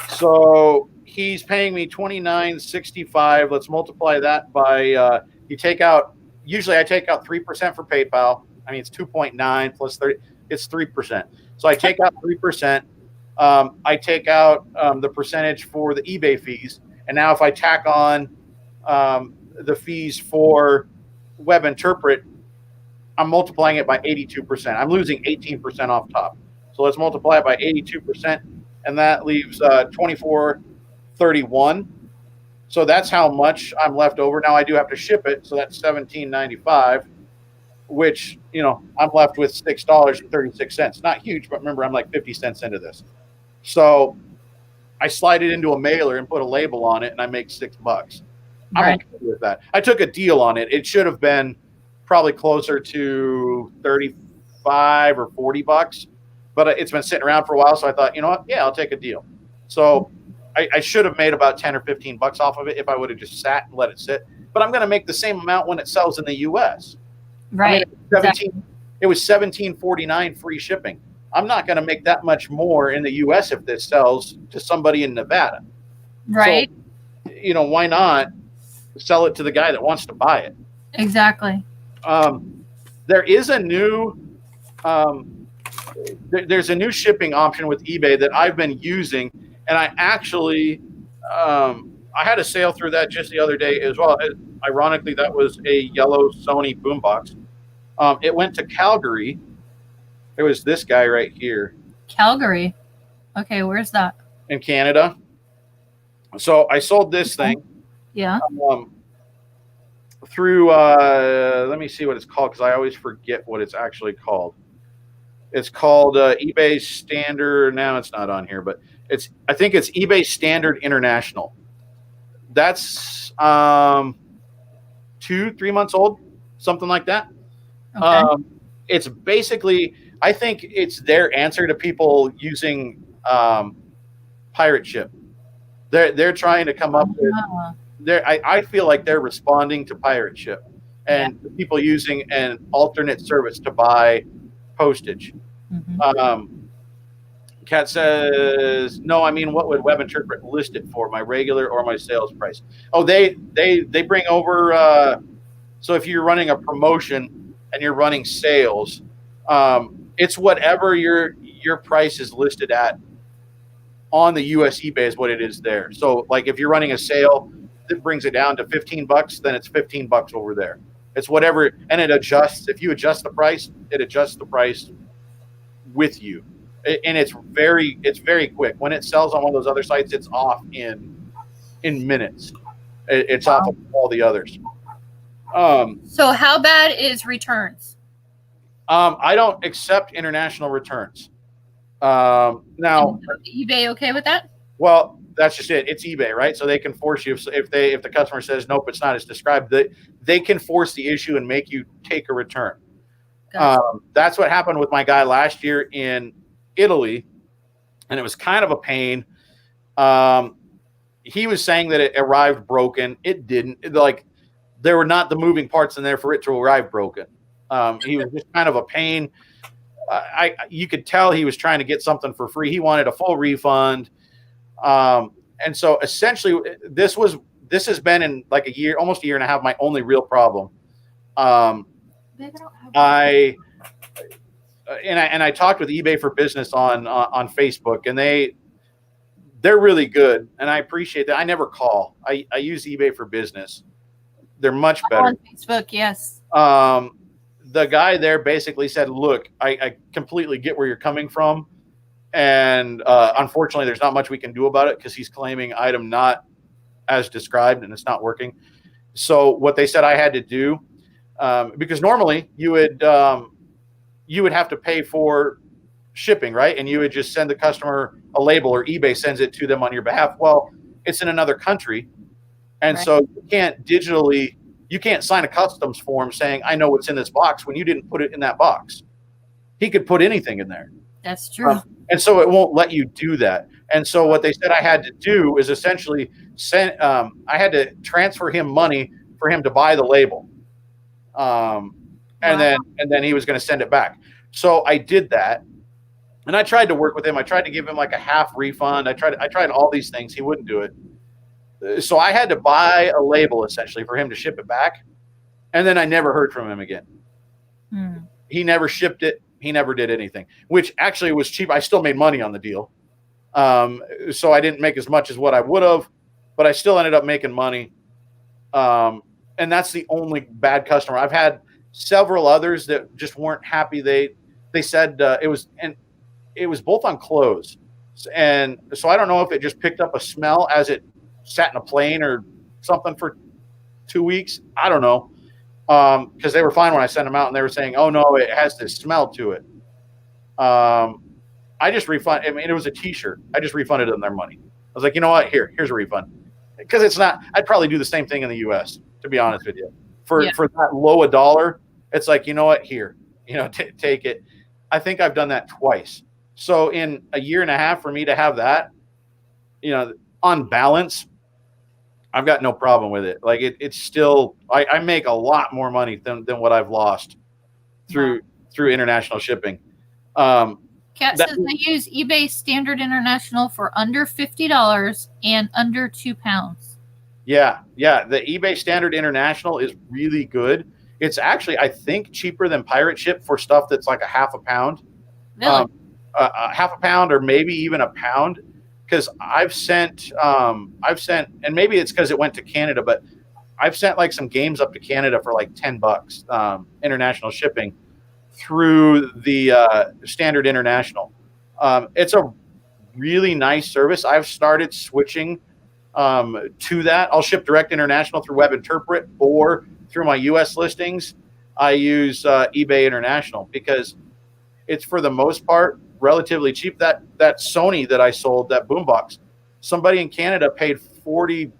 [SPEAKER 2] So he's paying me $29.65. Let's multiply that by you take out. Usually I take out 3% for PayPal. I mean it's 2.9 plus 30. It's 3%. So I take out 3%. I take out the percentage for the eBay fees, and now if I tack on the fees for Web Interpret, I'm multiplying it by 82%. I'm losing 18% off top. So let's multiply it by 82%, and that leaves 24.31. So that's how much I'm left over. Now I do have to ship it, so that's $17.95, which I'm left with $6.36. Not huge, but remember I'm like 50 cents into this. So I slide it into a mailer and put a label on it, and I make $6. I'm okay with that. I took a deal on it. It should have been probably closer to 35 or 40 bucks, but it's been sitting around for a while. So I thought, you know what? Yeah, I'll take a deal. So I should have made about 10 or 15 bucks off of it if I would have just sat and let it sit, but I'm going to make the same amount when it sells in the US.
[SPEAKER 1] Right.
[SPEAKER 2] I mean, it was $17.49 free shipping. I'm not going to make that much more in the US if this sells to somebody in Nevada.
[SPEAKER 1] Right.
[SPEAKER 2] So, why not sell it to the guy that wants to buy it?
[SPEAKER 1] Exactly.
[SPEAKER 2] There is a new there's a new shipping option with eBay that I've been using, and I actually I had a sale through that just the other day as well. Ironically, that was a yellow Sony boombox. It went to Calgary. It was this guy right here.
[SPEAKER 1] Calgary. Okay, where's that?
[SPEAKER 2] In Canada. So I sold this thing.
[SPEAKER 1] Yeah.
[SPEAKER 2] Through let me see what it's called because I always forget what it's actually called. It's called eBay Standard. Now it's not on here, but I think it's eBay Standard International. That's 2-3 months old, something like that.
[SPEAKER 1] Okay.
[SPEAKER 2] It's basically, I think it's their answer to people using pirate ship. They're trying to come up with. I feel like they're responding to pirate ship and people using an alternate service to buy postage. Mm-hmm. Kat says, no, I mean, what would Web Interpret list it for, my regular or my sales price? Oh, they bring over, so if you're running a promotion and you're running sales, it's whatever your price is listed at on the US eBay is what it is there. So like if you're running a sale, it brings it down to $15, then it's $15 over there. It's whatever, and it adjusts. If you adjust the price, it adjusts the price with you, and it's very quick. When it sells on one of those other sites, it's off in minutes. It's off of all the others.
[SPEAKER 1] So how bad is returns?
[SPEAKER 2] I don't accept international returns. Now,
[SPEAKER 1] eBay okay with that?
[SPEAKER 2] Well, that's just it. It's eBay, right? So they can force you if the customer says nope, it's not as described. They can force the issue and make you take a return. Gotcha. That's what happened with my guy last year in Italy, and it was kind of a pain. he was saying that it arrived broken. It didn't. Like, there were not the moving parts in there for it to arrive broken. He was just kind of a pain. You could tell he was trying to get something for free. He wanted a full refund. And so essentially this has been in like a year, almost a year and a half, my only real problem. I talked with eBay for Business on Facebook, and they're really good, and I appreciate that. I never call. I use eBay for Business. They're much better.
[SPEAKER 1] On Facebook, yes.
[SPEAKER 2] The guy there basically said, look, I completely get where you're coming from. And unfortunately, there's not much we can do about it because he's claiming item not as described and it's not working. So what they said I had to do, because normally you would have to pay for shipping, right? And you would just send the customer a label, or eBay sends it to them on your behalf. Well, it's in another country. And
[SPEAKER 1] Right.
[SPEAKER 2] so you can't sign a customs form saying, I know what's in this box, when you didn't put it in that box. He could put anything in there.
[SPEAKER 1] That's true.
[SPEAKER 2] And so it won't let you do that. And so what they said I had to do is essentially I had to transfer him money for him to buy the label. And then he was going to send it back. So I did that. And I tried to work with him. I tried to give him like a half refund. I tried all these things. He wouldn't do it. So I had to buy a label essentially for him to ship it back. And then I never heard from him again. He never shipped it. He never did anything, which actually was cheap. I still made money on the deal. So I didn't make as much as what I would have, but I still ended up making money. And that's the only bad customer. I've had several others that just weren't happy. They said it was both on clothes. And so I don't know if it just picked up a smell as it sat in a plane or something for 2 weeks. I don't know. Because they were fine when I sent them out, and they were saying, oh no, it has this smell to it. I just refunded. I mean, it was a t-shirt. I just refunded them their money. I was like, you know what? Here's a refund. Because it's not, I'd probably do the same thing in the US, to be honest with you. For that low a dollar, it's like, you know what? Here, take it. I think I've done that twice. So in a year and a half, for me to have that, on balance, I've got no problem with it. Like it's still, I make a lot more money than what I've lost through international shipping.
[SPEAKER 1] Kat says they use eBay Standard International for under $50 and under 2 pounds.
[SPEAKER 2] Yeah. The eBay Standard International is really good. It's actually, I think, cheaper than Pirate Ship for stuff that's like a half a pound.
[SPEAKER 1] Really?
[SPEAKER 2] A half a pound or maybe even a pound. Because I've sent, and maybe it's because it went to Canada, but I've sent like some games up to Canada for like $10, international shipping through the Standard International. It's a really nice service. I've started switching to that. I'll ship direct international through Web Interpret, or through my US listings, I use eBay International because it's, for the most part, relatively cheap. That Sony that I sold, that boombox, somebody in Canada paid $45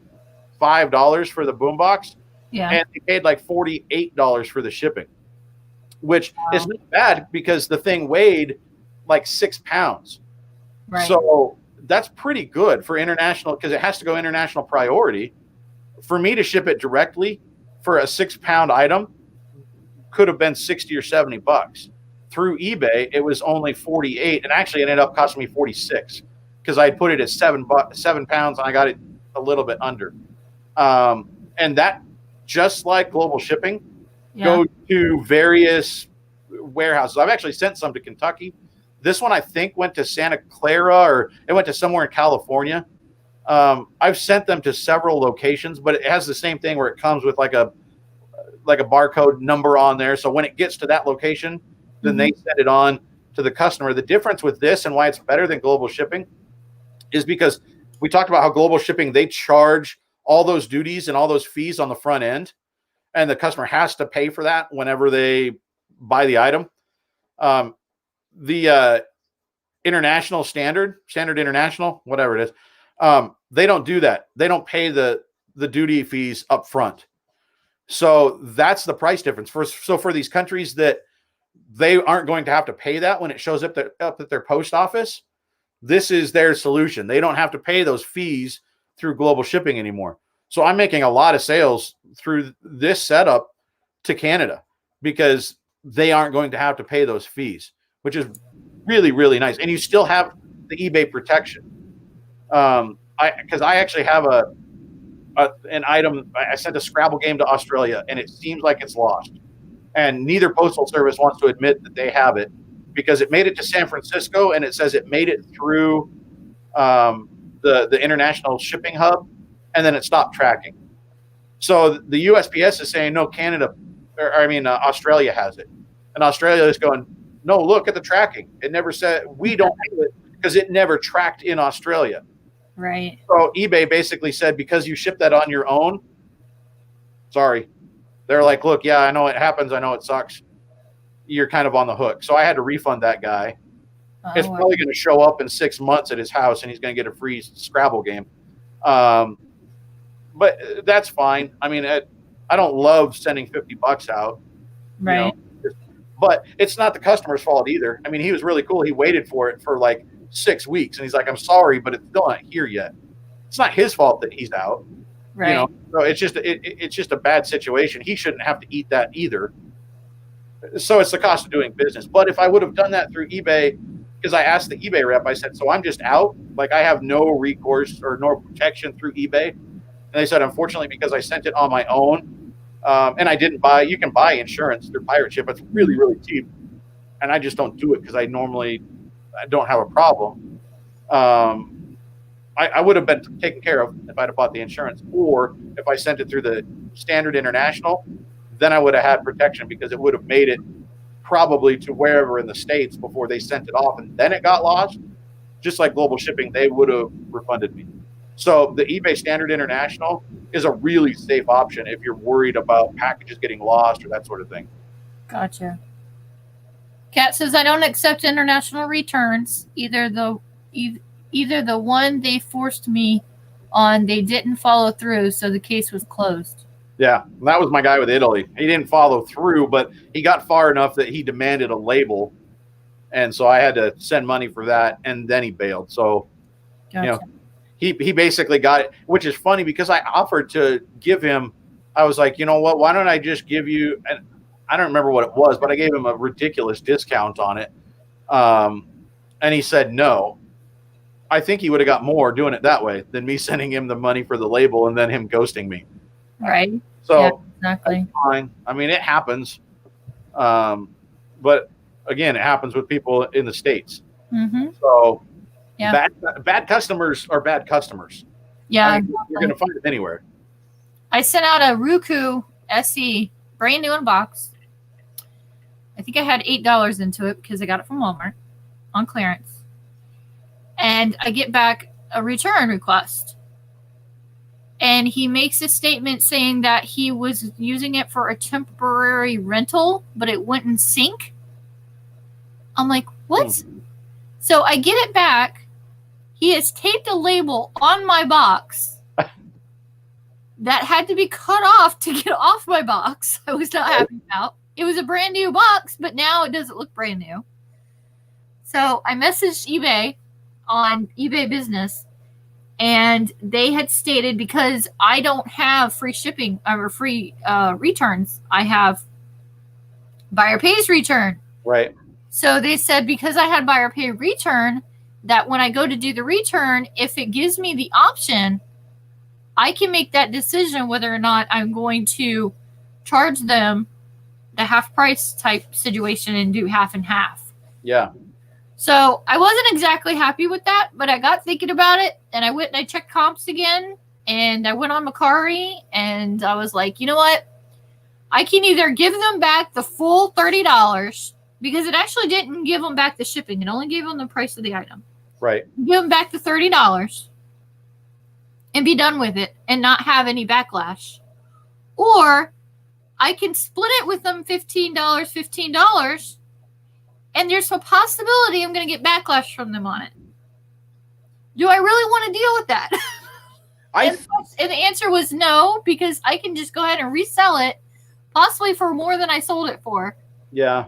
[SPEAKER 2] for the boombox, and they paid like $48 for the shipping, which is not bad because the thing weighed like 6 pounds.
[SPEAKER 1] Right.
[SPEAKER 2] So that's pretty good for international, because it has to go international priority. For me to ship it directly for a 6 pound item could have been $60 or $70. Through eBay, it was only 48, and actually ended up costing me 46 because I put it at 7 pounds and I got it a little bit under. And that, just like global shipping, go to various warehouses. I've actually sent some to Kentucky. This one I think went to Santa Clara, or it went to somewhere in California. I've sent them to several locations, but it has the same thing where it comes with like a barcode number on there. So when it gets to that location, then they send it on to the customer. The difference with this and why it's better than global shipping is because we talked about how global shipping, they charge all those duties and all those fees on the front end, and the customer has to pay for that whenever they buy the item. The international standard international, whatever it is, they don't do that. They don't pay the duty fees up front. So that's the price difference. So for these countries that they aren't going to have to pay that when it shows up at their post office, this is their solution. They don't have to pay those fees through global shipping anymore. So I'm making a lot of sales through this setup to Canada because they aren't going to have to pay those fees, which is really, really nice. And you still have the eBay protection. Because I actually have an item. I sent a Scrabble game to Australia, and it seems like it's lost. And neither postal service wants to admit that they have it because it made it to San Francisco, and it says it made it through the international shipping hub, and then it stopped tracking. So the USPS is saying, no, Australia has it. And Australia is going, no, look at the tracking. It never said, we don't have it because it never tracked in Australia.
[SPEAKER 1] Right.
[SPEAKER 2] So eBay basically said, because you ship that on your own, sorry. They're like, look, yeah, I know it happens. I know it sucks. You're kind of on the hook. So I had to refund that guy. It's probably going to show up in 6 months at his house, and he's going to get a free Scrabble game. But that's fine. I mean, I don't love sending $50 out.
[SPEAKER 1] Right.
[SPEAKER 2] But it's not the customer's fault either. I mean, he was really cool. He waited for it for like 6 weeks, and he's like, I'm sorry, but it's still not here yet. It's not his fault that he's out.
[SPEAKER 1] Right.
[SPEAKER 2] So it's just a bad situation. He shouldn't have to eat that either. So it's the cost of doing business. But if I would have done that through eBay, because I asked the eBay rep, I said, so I'm just out? Like I have no recourse or no protection through eBay? And they said, unfortunately, because I sent it on my own, and I didn't buy, you can buy insurance through Pirate Ship. It's really, really cheap. And I just don't do it because I don't have a problem. I would have been taken care of if I'd have bought the insurance, or if I sent it through the standard international, then I would have had protection because it would have made it probably to wherever in the States before they sent it off, and then it got lost. Just like global shipping, they would have refunded me. So the eBay standard international is a really safe option if you're worried about packages getting lost or that sort of thing.
[SPEAKER 1] Gotcha. Kat says, I don't accept international returns. Either the one they forced me on, they didn't follow through, so the case was closed.
[SPEAKER 2] Yeah, that was my guy with Italy. He didn't follow through, but he got far enough that he demanded a label, and so I had to send money for that, and then he bailed. So,
[SPEAKER 1] Gotcha.
[SPEAKER 2] He basically got it, which is funny because I offered to give him. I was like, you know what? Why don't I just give you? And I don't remember what it was, but I gave him a ridiculous discount on it, and he said no. I think he would have got more doing it that way than me sending him the money for the label and then him ghosting me.
[SPEAKER 1] Right.
[SPEAKER 2] So
[SPEAKER 1] yeah, exactly.
[SPEAKER 2] Fine. I mean, it happens. But again, it happens with people in the States.
[SPEAKER 1] Mm-hmm.
[SPEAKER 2] So
[SPEAKER 1] yeah.
[SPEAKER 2] bad customers are bad customers.
[SPEAKER 1] Yeah.
[SPEAKER 2] I mean, you're going to find it anywhere.
[SPEAKER 1] I sent out a Roku SE, brand new in box. I think I had $8 into it because I got it from Walmart on clearance. And I get back a return request. And he makes a statement saying that he was using it for a temporary rental, but it wouldn't sync. I'm like, what? Mm-hmm. So I get it back. He has taped a label on my box that had to be cut off to get off my box. I was not happy about. It was a brand new box, but now it doesn't look brand new. So I messaged eBay on eBay Business, and they had stated, because I don't have free shipping or free returns, I have buyer pays return.
[SPEAKER 2] Right.
[SPEAKER 1] So they said, because I had buyer pay return, that when I go to do the return, if it gives me the option, I can make that decision whether or not I'm going to charge them the half price type situation and do half and half.
[SPEAKER 2] Yeah.
[SPEAKER 1] So I wasn't exactly happy with that, but I got thinking about it, and I went and I checked comps again, and I went on Mercari, and I was like, you know what? I can either give them back the full $30, because it actually didn't give them back the shipping. It only gave them the price of the item.
[SPEAKER 2] Right.
[SPEAKER 1] Give them back the $30 and be done with it and not have any backlash. Or I can split it with them $15, and there's a possibility I'm going to get backlash from them on it. Do I really want to deal with that? And the answer was no, because I can just go ahead and resell it, possibly for more than I sold it for.
[SPEAKER 2] Yeah.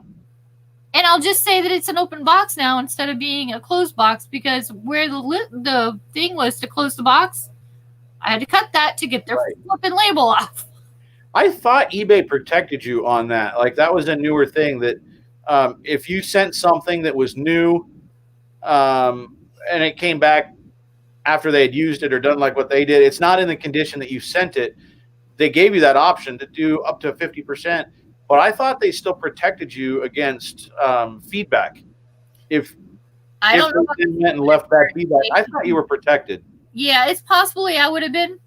[SPEAKER 1] And I'll just say that it's an open box now instead of being a closed box, because where the thing was to close the box, I had to cut that to get their
[SPEAKER 2] Right.
[SPEAKER 1] flipping label off.
[SPEAKER 2] I thought eBay protected you on that. Like that was a newer thing that if you sent something that was new and it came back after they had used it or done like what they did, it's not in the condition that you sent it. They gave you that option to do up to 50%, but I thought they still protected you against feedback. If
[SPEAKER 1] I don't know.
[SPEAKER 2] they went and left bad feedback, I thought you were protected.
[SPEAKER 1] Yeah, it's possibly I would have been.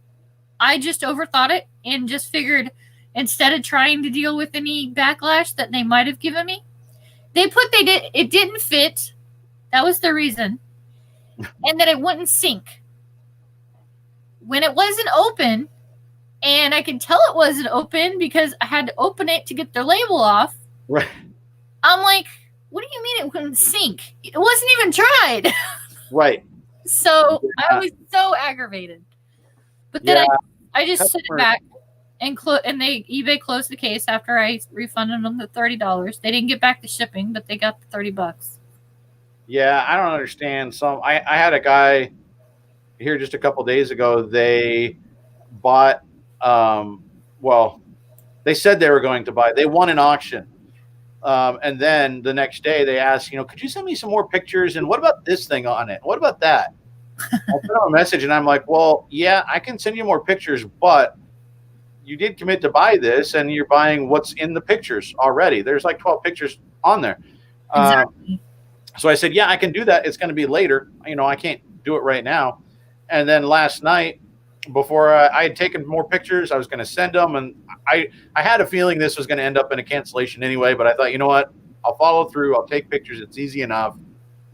[SPEAKER 1] I just overthought it and just figured instead of trying to deal with any backlash that they might have given me, it didn't fit. That was the reason. And that it wouldn't sync. When it wasn't open, and I could tell it wasn't open because I had to open it to get their label off.
[SPEAKER 2] Right.
[SPEAKER 1] I'm like, what do you mean it wouldn't sync? It wasn't even tried.
[SPEAKER 2] Right.
[SPEAKER 1] So I was so aggravated. But then I just sent it back and eBay closed the case after I refunded them the $30. They didn't get back the shipping, but they got the $30.
[SPEAKER 2] Yeah, I don't understand. I had a guy here just a couple days ago. They bought they said they were going to buy. They won an auction. And then the next day they asked, could you send me some more pictures? And what about this thing on it? What about that? I sent them a message and I'm like, well, yeah, I can send you more pictures, but you did commit to buy this and you're buying what's in the pictures already. There's like 12 pictures on there.
[SPEAKER 1] Exactly.
[SPEAKER 2] So I said, yeah, I can do that. It's going to be later. I can't do it right now. And then last night, before I had taken more pictures, I was going to send them. And I had a feeling this was going to end up in a cancellation anyway. But I thought, you know what? I'll follow through. I'll take pictures. It's easy enough.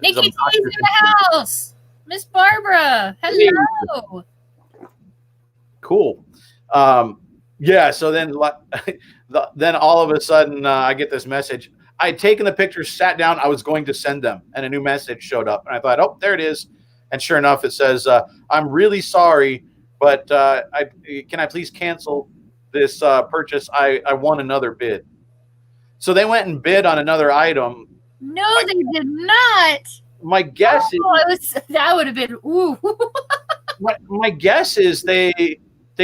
[SPEAKER 1] Nikki T's in the house. Miss Barbara. Hello.
[SPEAKER 2] Cool. Yeah. So then all of a sudden I get this message. I had taken the pictures, sat down. I was going to send them, and a new message showed up. And I thought, oh, there it is. And sure enough, it says, I'm really sorry, but can I please cancel this purchase? I won another bid. So they went and bid on another item.
[SPEAKER 1] No, they did not.
[SPEAKER 2] My guess
[SPEAKER 1] that would have been, ooh.
[SPEAKER 2] my guess is they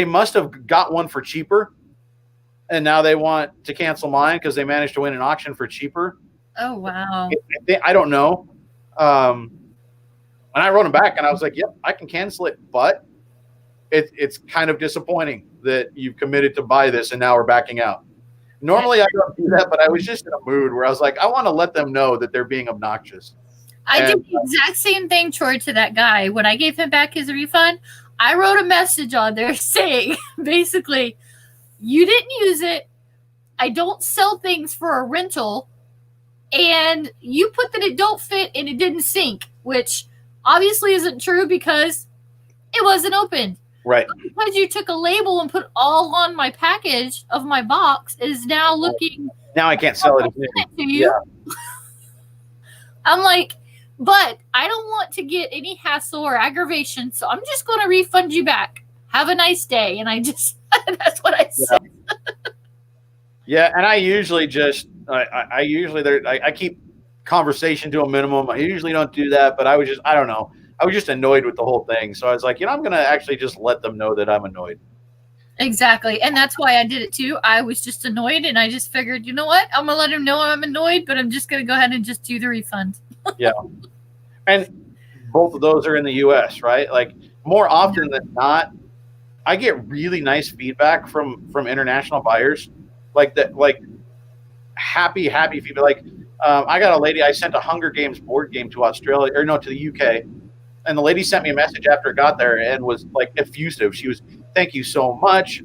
[SPEAKER 2] must have got one for cheaper. And now they want to cancel mine because they managed to win an auction for cheaper.
[SPEAKER 1] Oh, wow.
[SPEAKER 2] I don't know. And I wrote them back and I was like, yep, I can cancel it. But it's kind of disappointing that you've committed to buy this and now we're backing out. Normally I don't do that, but I was just in a mood where I was like, I want to let them know that they're being obnoxious.
[SPEAKER 1] I did the exact same thing, Troy, to that guy. When I gave him back his refund, I wrote a message on there saying, basically, you didn't use it. I don't sell things for a rental. And you put that it don't fit and it didn't sync, which obviously isn't true because it wasn't opened.
[SPEAKER 2] Right.
[SPEAKER 1] But because you took a label and put all on my package of my box, it is now looking.
[SPEAKER 2] Now I can't sell it
[SPEAKER 1] to you. Yeah. I'm like, but I don't want to get any hassle or aggravation, so I'm just going to refund you back. Have a nice day. And that's what I said.
[SPEAKER 2] Yeah, and I usually I keep conversation to a minimum. I usually don't do that, but I don't know. I was just annoyed with the whole thing. So I was like, I'm going to actually just let them know that I'm annoyed.
[SPEAKER 1] Exactly. And that's why I did it too. I was just annoyed and I just figured, you know what? I'm going to let them know I'm annoyed, but I'm just going to go ahead and just do the refund.
[SPEAKER 2] Yeah. And both of those are in the US, right? Like more often than not, I get really nice feedback from international buyers, like happy feedback. Like I got a lady, I sent a Hunger Games board game to Australia, to the UK, and the lady sent me a message after it got there and was like effusive. She was, thank you so much.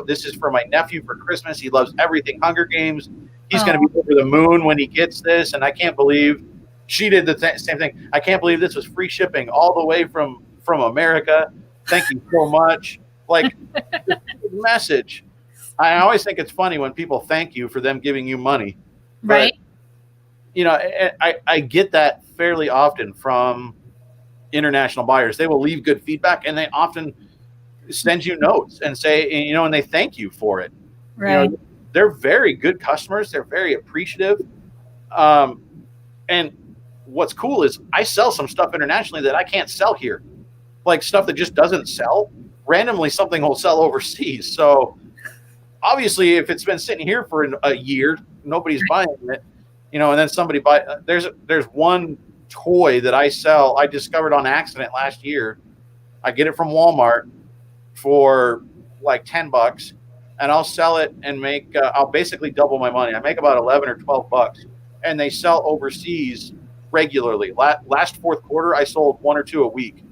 [SPEAKER 2] This is for my nephew for Christmas. He loves everything Hunger Games. He's going to be over the moon when he gets this, and I can't believe she did the same thing. I can't believe this was free shipping all the way from America. Thank you so much. Like, message. I always think it's funny when people thank you for them giving you money.
[SPEAKER 1] Right.
[SPEAKER 2] But, I get that fairly often from international buyers. They will leave good feedback, and they often send you notes and say, and they thank you for it.
[SPEAKER 1] Right.
[SPEAKER 2] They're very good customers. They're very appreciative. And what's cool is I sell some stuff internationally that I can't sell here. Like stuff that just doesn't sell randomly something will sell overseas. So obviously, if it's been sitting here for a year, nobody's buying it, and then somebody buy. There's one toy that I sell. I discovered on accident last year. I get it from Walmart for like $10, and I'll sell it and make. I'll basically double my money. I make about $11 or $12, and they sell overseas regularly. Last fourth quarter, I sold 1 or 2 a week.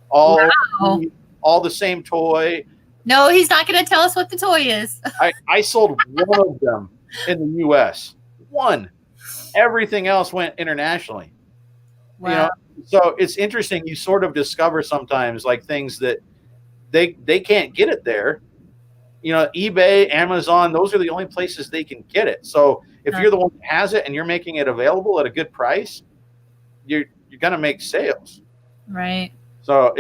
[SPEAKER 2] All the same toy.
[SPEAKER 1] No, he's not going to tell us what the toy is.
[SPEAKER 2] I sold one of them in the U.S. One. Everything else went internationally.
[SPEAKER 1] Wow.
[SPEAKER 2] So it's interesting. You sort of discover sometimes like things that they can't get it there. eBay, Amazon, those are the only places they can get it. So if you're the one who has it and you're making it available at a good price, you're going to make sales.
[SPEAKER 1] Right.
[SPEAKER 2] So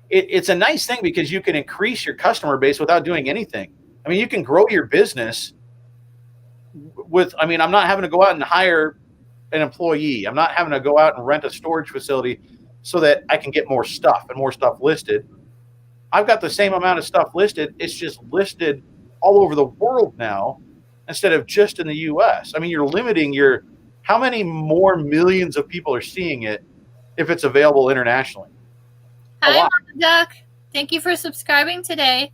[SPEAKER 2] it's a nice thing because you can increase your customer base without doing anything. I mean, you can grow your business I'm not having to go out and hire an employee. I'm not having to go out and rent a storage facility so that I can get more stuff listed. I've got the same amount of stuff listed. It's just listed all over the world now instead of just in the U.S. I mean, you're limiting how many more millions of people are seeing it if it's available internationally.
[SPEAKER 1] Hi, Mama Duck. Thank you for subscribing today.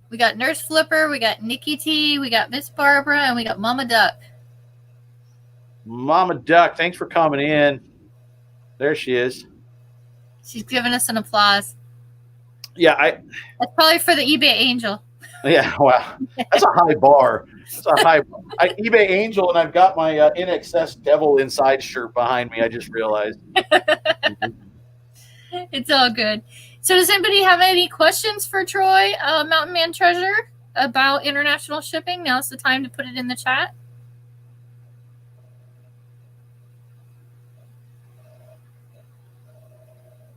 [SPEAKER 1] We got Nurse Flipper, we got Nikki T, we got Miss Barbara, and we got Mama Duck.
[SPEAKER 2] Mama Duck, thanks for coming in. There she is.
[SPEAKER 1] She's giving us an applause.
[SPEAKER 2] Yeah,
[SPEAKER 1] that's probably for the eBay Angel.
[SPEAKER 2] Yeah, wow. That's a high bar. That's a high bar. eBay Angel, and I've got my In Excess Devil Inside shirt behind me. I just realized.
[SPEAKER 1] It's all good. So does anybody have any questions for Troy, Mountain Man Treasure, about international shipping? Now's the time to put it in the chat.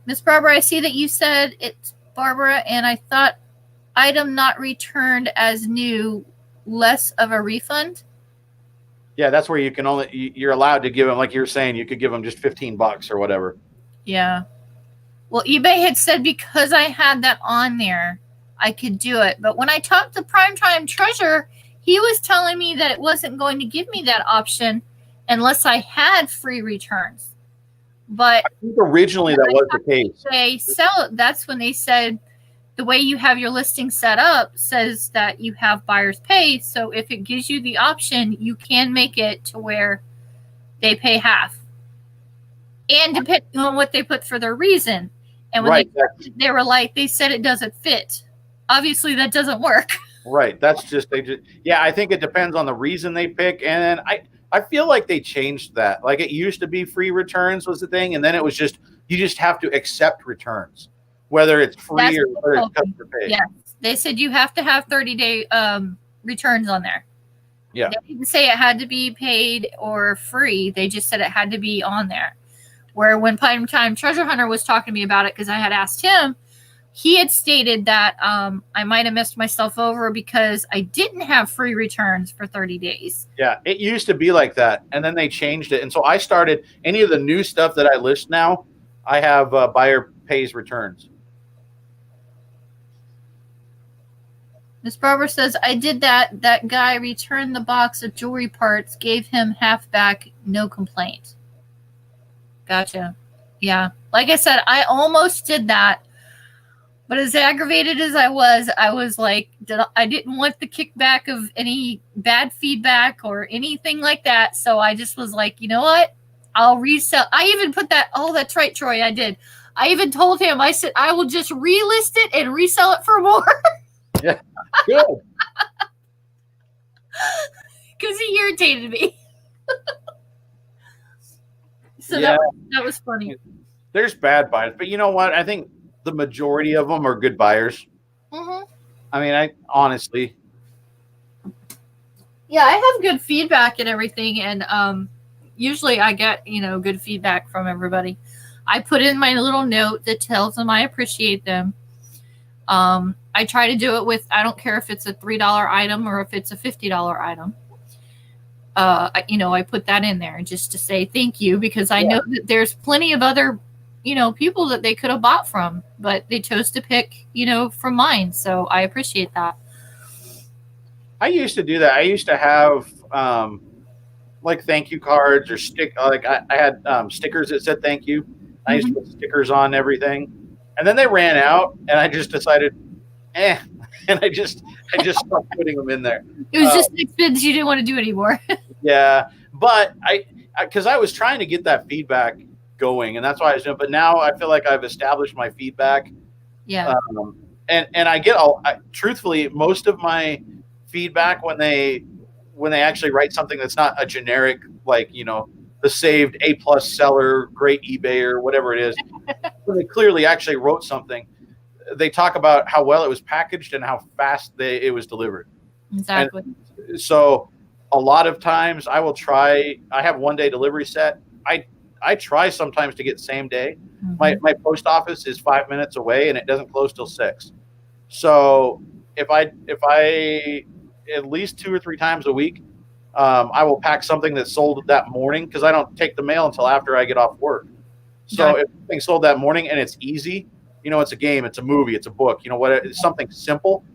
[SPEAKER 1] Miss Barbara, I see that you said it's Barbara, and I thought item not returned as new, less of a refund.
[SPEAKER 2] Yeah, that's where you're allowed to give them, like you're saying, you could give them just $15 or whatever.
[SPEAKER 1] Yeah. Well, eBay had said because I had that on there, I could do it. But when I talked to Primetime Treasure, he was telling me that it wasn't going to give me that option unless I had free returns. But
[SPEAKER 2] I think originally that was the case.
[SPEAKER 1] They sell it. That's when they said the way you have your listing set up says that you have buyers pay. So if it gives you the option, you can make it to where they pay half. And depending on what they put for their reason. And when they were like, they said it doesn't fit. Obviously, that doesn't work.
[SPEAKER 2] Right. That's just, I think it depends on the reason they pick. And I feel like they changed that. Like it used to be free returns was the thing. And then it was just, you just have to accept returns, whether it's free or whether it's customer paid.
[SPEAKER 1] Yes. They said you have to have 30-day returns on there.
[SPEAKER 2] Yeah.
[SPEAKER 1] They didn't say it had to be paid or free. They just said it had to be on there. Where when Primetime Treasure Hunter was talking to me about it, because I had asked him, he had stated that I might have messed myself over because I didn't have free returns for 30 days.
[SPEAKER 2] Yeah, it used to be like that, and then they changed it. And so I started, any of the new stuff that I list now, I have buyer pays returns.
[SPEAKER 1] Miss Barbara says, I did that. That guy returned the box of jewelry parts, gave him half back, no complaint. Gotcha. Yeah. Like I said, I almost did that. But as aggravated as I was like, I didn't want the kickback of any bad feedback or anything like that. So I just was like, you know what? I'll resell. I even put that. Oh, that's right, Troy. I did. I even told him, I said, I will just relist it and resell it for more.
[SPEAKER 2] Yeah. Good.
[SPEAKER 1] Because he irritated me. So
[SPEAKER 2] yeah.
[SPEAKER 1] that was funny.
[SPEAKER 2] There's bad buyers, but you know what? I think the majority of them are good buyers.
[SPEAKER 1] Mm-hmm.
[SPEAKER 2] I mean, honestly.
[SPEAKER 1] Yeah, I have good feedback and everything, and usually I get, good feedback from everybody. I put in my little note that tells them I appreciate them. I try to do it with, I don't care if it's a $3 item or if it's a $50 item. I put that in there just to say thank you, because I know that there's plenty of other, people that they could have bought from, but they chose to pick, from mine. So I appreciate that.
[SPEAKER 2] I used to do that. I used to have like thank you cards or I had stickers that said thank you. I used to put stickers on everything, and then they ran out, and I just decided, and I just stopped putting them in there.
[SPEAKER 1] It was just expense you didn't want to do anymore.
[SPEAKER 2] Yeah, but because I was trying to get that feedback going, and that's why I was doing. But now I feel like I've established my feedback.
[SPEAKER 1] Yeah.
[SPEAKER 2] And I get truthfully, most of my feedback when they actually write something that's not a generic, like, the saved A+ seller, great eBayer, whatever it is, when they clearly actually wrote something, they talk about how well it was packaged and how fast it was delivered.
[SPEAKER 1] Exactly.
[SPEAKER 2] And so a lot of times I have 1 day delivery set. I try sometimes to get same day. My post office is 5 minutes away and it doesn't close till 6. So if I at least 2 or 3 times a week, I will pack something that's sold that morning, because I don't take the mail until after I get off work. So if something sold that morning and it's easy, it's a game, it's a movie, it's a book, it's something simple,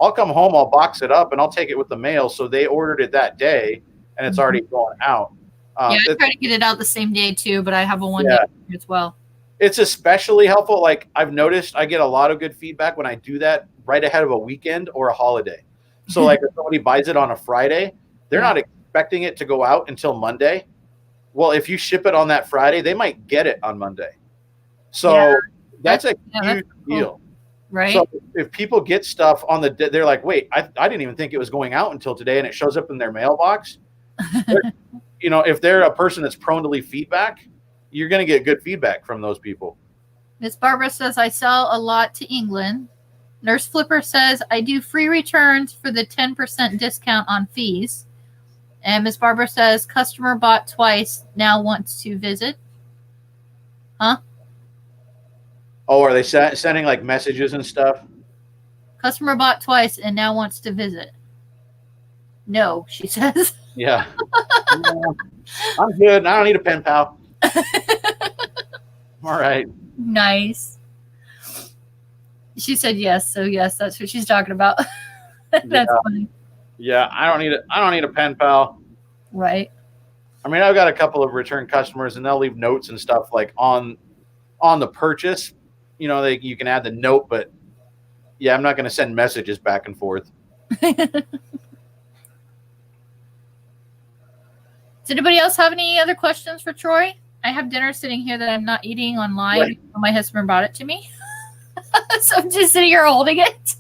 [SPEAKER 2] I'll come home, I'll box it up, and I'll take it with the mail. So they ordered it that day and it's already going out.
[SPEAKER 1] I try to get it out the same day too, but I have a 1 day as well.
[SPEAKER 2] It's especially helpful. Like, I've noticed I get a lot of good feedback when I do that right ahead of a weekend or a holiday. So like if somebody buys it on a Friday, they're not expecting it to go out until Monday. Well, if you ship it on that Friday, they might get it on Monday. So that's a huge deal.
[SPEAKER 1] Right.
[SPEAKER 2] So if people get stuff on they're like, wait, I didn't even think it was going out until today, and it shows up in their mailbox. If they're a person that's prone to leave feedback, you're going to get good feedback from those people.
[SPEAKER 1] Miss Barbara says, I sell a lot to England. Nurse Flipper says, I do free returns for the 10% discount on fees. And Miss Barbara says, customer bought twice, now wants to visit. Huh?
[SPEAKER 2] Oh, are they sending like messages and stuff?
[SPEAKER 1] Customer bought twice and now wants to visit. No, she says.
[SPEAKER 2] Yeah. I'm good. I don't need a pen pal. All right.
[SPEAKER 1] Nice. She said yes, so yes, that's what she's talking about. That's funny.
[SPEAKER 2] Yeah, I don't need a pen pal.
[SPEAKER 1] Right.
[SPEAKER 2] I mean, I've got a couple of return customers, and they'll leave notes and stuff like on the purchase. You can add the note, but yeah, I'm not going to send messages back and forth.
[SPEAKER 1] Does anybody else have any other questions for Troy? I have dinner sitting here that I'm not eating on live. Right. My husband brought it to me. So I'm just sitting here holding it.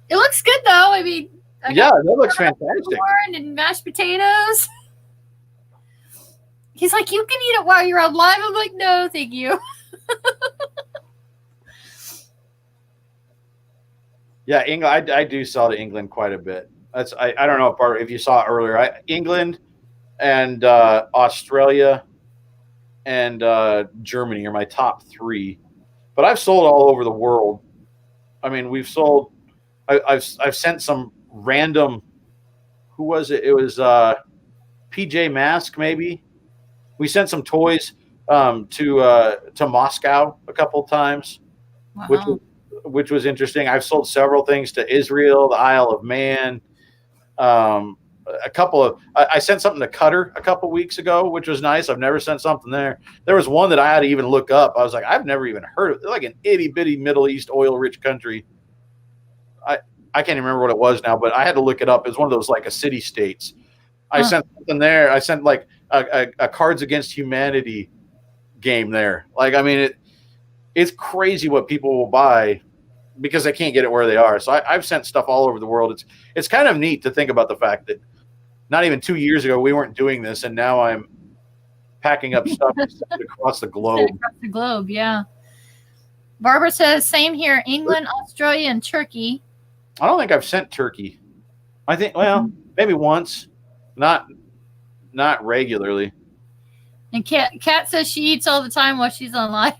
[SPEAKER 1] It looks good, though. I mean,
[SPEAKER 2] that looks fantastic.
[SPEAKER 1] Corn and mashed potatoes. He's like, you can eat it while you're on live. I'm like, no, thank you.
[SPEAKER 2] Yeah, England. I do sell to England quite a bit. I don't know if you saw it earlier. England and Australia and Germany are my top 3. But I've sold all over the world. I mean, we've sold. I've sent some random. Who was it? It was PJ Mask, maybe. We sent some toys to Moscow a couple of times,
[SPEAKER 1] wow.
[SPEAKER 2] which was interesting. I've sold several things to Israel, the Isle of Man. A couple of I sent something to Qatar a couple weeks ago, which was nice. I've never sent something there. There was one that I had to even look up. I was like, I've never even heard of it. They're like an itty bitty Middle East oil rich country. I can't even remember what it was now, but I had to look it up. It was one of those like a city states. I sent something there. I sent like a Cards Against Humanity game there. Like, I mean, it's crazy what people will buy because they can't get it where they are. So I've sent stuff all over the world. It's kind of neat to think about the fact that not even 2 years ago we weren't doing this, and now I'm packing up stuff across the globe.
[SPEAKER 1] Across the globe, yeah. Barbara says, same here, England, Australia, and Turkey.
[SPEAKER 2] I don't think I've sent Turkey. I think, well, maybe once, not regularly.
[SPEAKER 1] And Kat says she eats all the time while she's on live.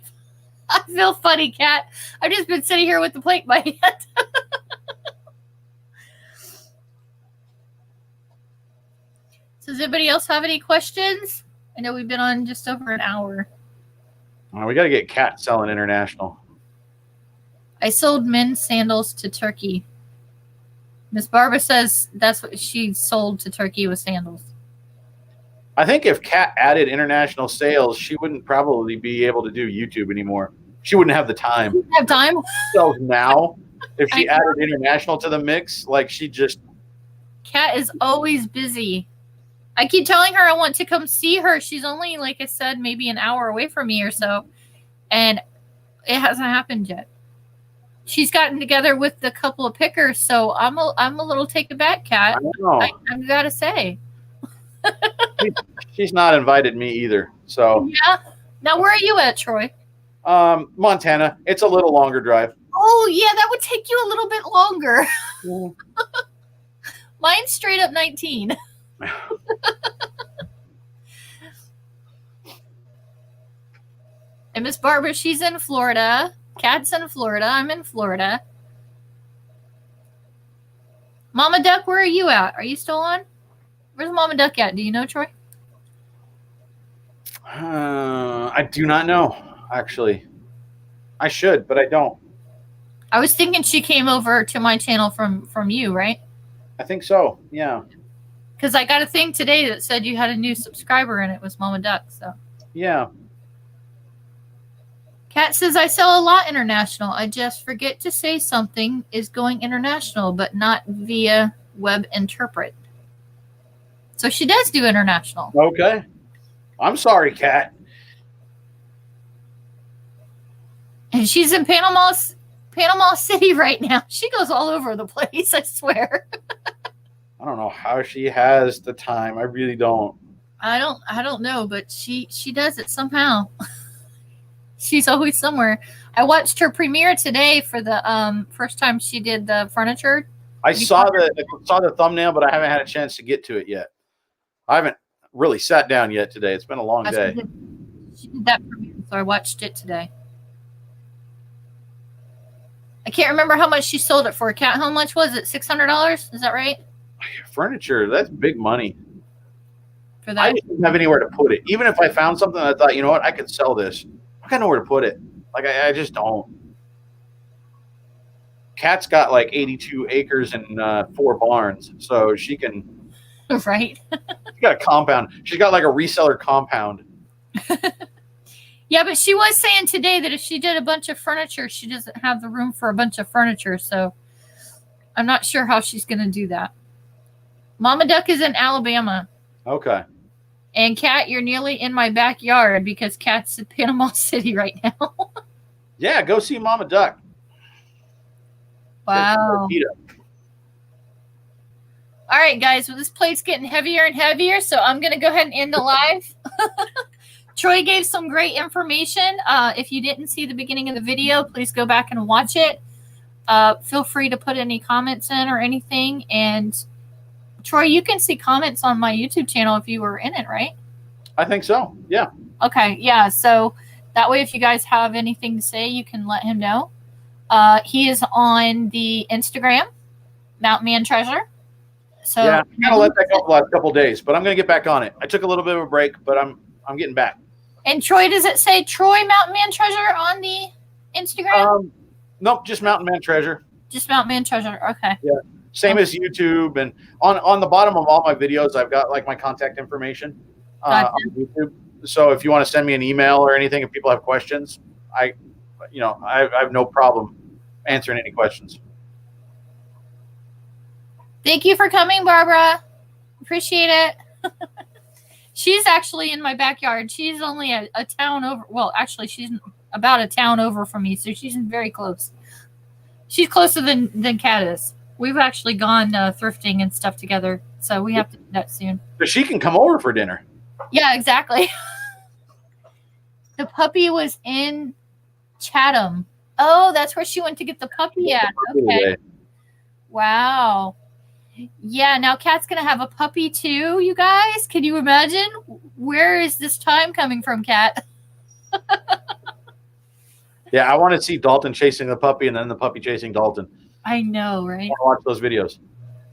[SPEAKER 1] I feel funny, Kat. I've just been sitting here with the plate in my hand. So does anybody else have any questions? I know we've been on just over an hour.
[SPEAKER 2] We got to get Kat selling international.
[SPEAKER 1] I sold men's sandals to Turkey. Miss Barbara says that's what she sold to Turkey was sandals.
[SPEAKER 2] I think if Kat added international sales, she wouldn't probably be able to do YouTube anymore. She wouldn't have the time.
[SPEAKER 1] You have time?
[SPEAKER 2] So now, if she added international to the mix, like she just...
[SPEAKER 1] Kat is always busy. I keep telling her I want to come see her. She's only, like I said, maybe an hour away from me or so. And it hasn't happened yet. She's gotten together with a couple of pickers, so I'm a little taken back, Kat.
[SPEAKER 2] I know.
[SPEAKER 1] I've got to say.
[SPEAKER 2] She's not invited me either. So
[SPEAKER 1] yeah. Now, where are you at, Troy?
[SPEAKER 2] Montana. It's a little longer drive.
[SPEAKER 1] Oh, yeah, that would take you a little bit longer. Mine's straight up 19. And Miss Barbara, she's in Florida. Kat's in Florida. I'm in Florida. Mama Duck, where are you at? Are you still on? Where's Mama Duck at? Do you know, Troy?
[SPEAKER 2] I do not know, actually. I should, but I don't.
[SPEAKER 1] I was thinking she came over to my channel from you, right?
[SPEAKER 2] I think so, yeah.
[SPEAKER 1] Because I got a thing today that said you had a new subscriber and it was Mama Duck. So
[SPEAKER 2] yeah.
[SPEAKER 1] Kat says, I sell a lot international. I just forget to say something is going international, but not via web interpret. So she does do international.
[SPEAKER 2] Okay. I'm sorry, Kat.
[SPEAKER 1] And she's in Panama City right now. She goes all over the place, I swear.
[SPEAKER 2] I don't know how she has the time. I really don't.
[SPEAKER 1] I don't know, but she does it somehow. She's always somewhere. I watched her premiere today for the first time she did the furniture.
[SPEAKER 2] I saw the thumbnail, but I haven't had a chance to get to it yet. I haven't really sat down yet today. It's been a long day.
[SPEAKER 1] She did that premiere, so I watched it today. I can't remember how much she sold it for. Kat, how much was it? $600? Is that right?
[SPEAKER 2] Furniture, that's big money.
[SPEAKER 1] For that?
[SPEAKER 2] I didn't have anywhere to put it. Even if I found something that I thought, you know what, I could sell this. I got nowhere to put it. Like, I just don't. Kat's got like 82 acres and 4 barns, so she can.
[SPEAKER 1] Right.
[SPEAKER 2] She's got a compound. She's got like a reseller compound.
[SPEAKER 1] Yeah, but she was saying today that if she did a bunch of furniture, she doesn't have the room for a bunch of furniture. So I'm not sure how she's going to do that. Mama Duck is in Alabama.
[SPEAKER 2] Okay.
[SPEAKER 1] And Kat, you're nearly in my backyard because Kat's in Panama City right now.
[SPEAKER 2] Yeah, go see Mama Duck.
[SPEAKER 1] Wow. All right, guys. Well, this plate's getting heavier and heavier, so I'm going to go ahead and end the live. Troy gave some great information. If you didn't see the beginning of the video, please go back and watch it. Feel free to put any comments in or anything. And Troy, you can see comments on my YouTube channel if you were in it, right?
[SPEAKER 2] I think so. Yeah.
[SPEAKER 1] Okay. Yeah. So that way, if you guys have anything to say, you can let him know. He is on the Instagram, Mountain Man Treasure. So
[SPEAKER 2] yeah, I'm gonna let that go the last couple of days, but I'm gonna get back on it. I took a little bit of a break, but I'm getting back.
[SPEAKER 1] And Troy, does it say Troy Mountain Man Treasure on the Instagram?
[SPEAKER 2] Nope, just Mountain Man Treasure.
[SPEAKER 1] Just Mountain Man Treasure. Okay.
[SPEAKER 2] Yeah. Same as YouTube, and on the bottom of all my videos, I've got like my contact information
[SPEAKER 1] Gotcha.
[SPEAKER 2] on YouTube. So if you want to send me an email or anything, if people have questions, I have no problem answering any questions.
[SPEAKER 1] Thank you for coming, Barbara. Appreciate it. She's actually in my backyard. She's only a town over. Well, actually, she's about a town over from me, so she's very close. She's closer than Kat is. We've actually gone thrifting and stuff together, so we have to do that soon.
[SPEAKER 2] But she can come over for dinner.
[SPEAKER 1] Yeah, exactly. The puppy was in Chatham. Oh, that's where she went to get the puppy at. Okay. Wow. Yeah, now Kat's going to have a puppy too, you guys. Can you imagine? Where is this time coming from, Kat?
[SPEAKER 2] Yeah, I want to see Dalton chasing the puppy and then the puppy chasing Dalton.
[SPEAKER 1] I know, right?
[SPEAKER 2] I want to watch those videos.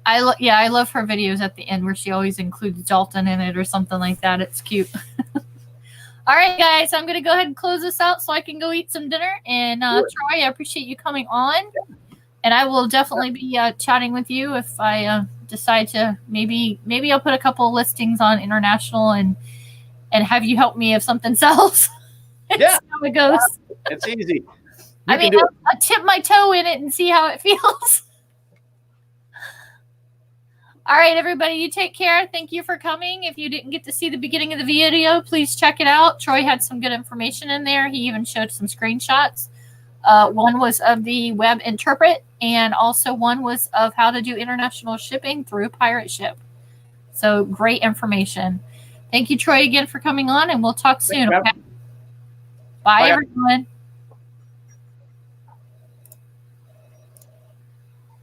[SPEAKER 1] I love her videos at the end where she always includes Dalton in it or something like that. It's cute. All right, guys, I'm going to go ahead and close this out so I can go eat some dinner. And Troy, I appreciate you coming on. And I will definitely be chatting with you if I decide to. Maybe I'll put a couple of listings on international and have you help me if something sells.
[SPEAKER 2] Yeah,
[SPEAKER 1] see how it goes.
[SPEAKER 2] It's easy.
[SPEAKER 1] I mean, I'll tip my toe in it and see how it feels. All right, everybody, you take care. Thank you for coming. If you didn't get to see the beginning of the video, please check it out. Troy had some good information in there. He even showed some screenshots. One was of the web interpret, and also one was of how to do international shipping through Pirate Ship. So great information. Thank you, Troy, again for coming on, and we'll talk soon. Okay? Bye, everyone.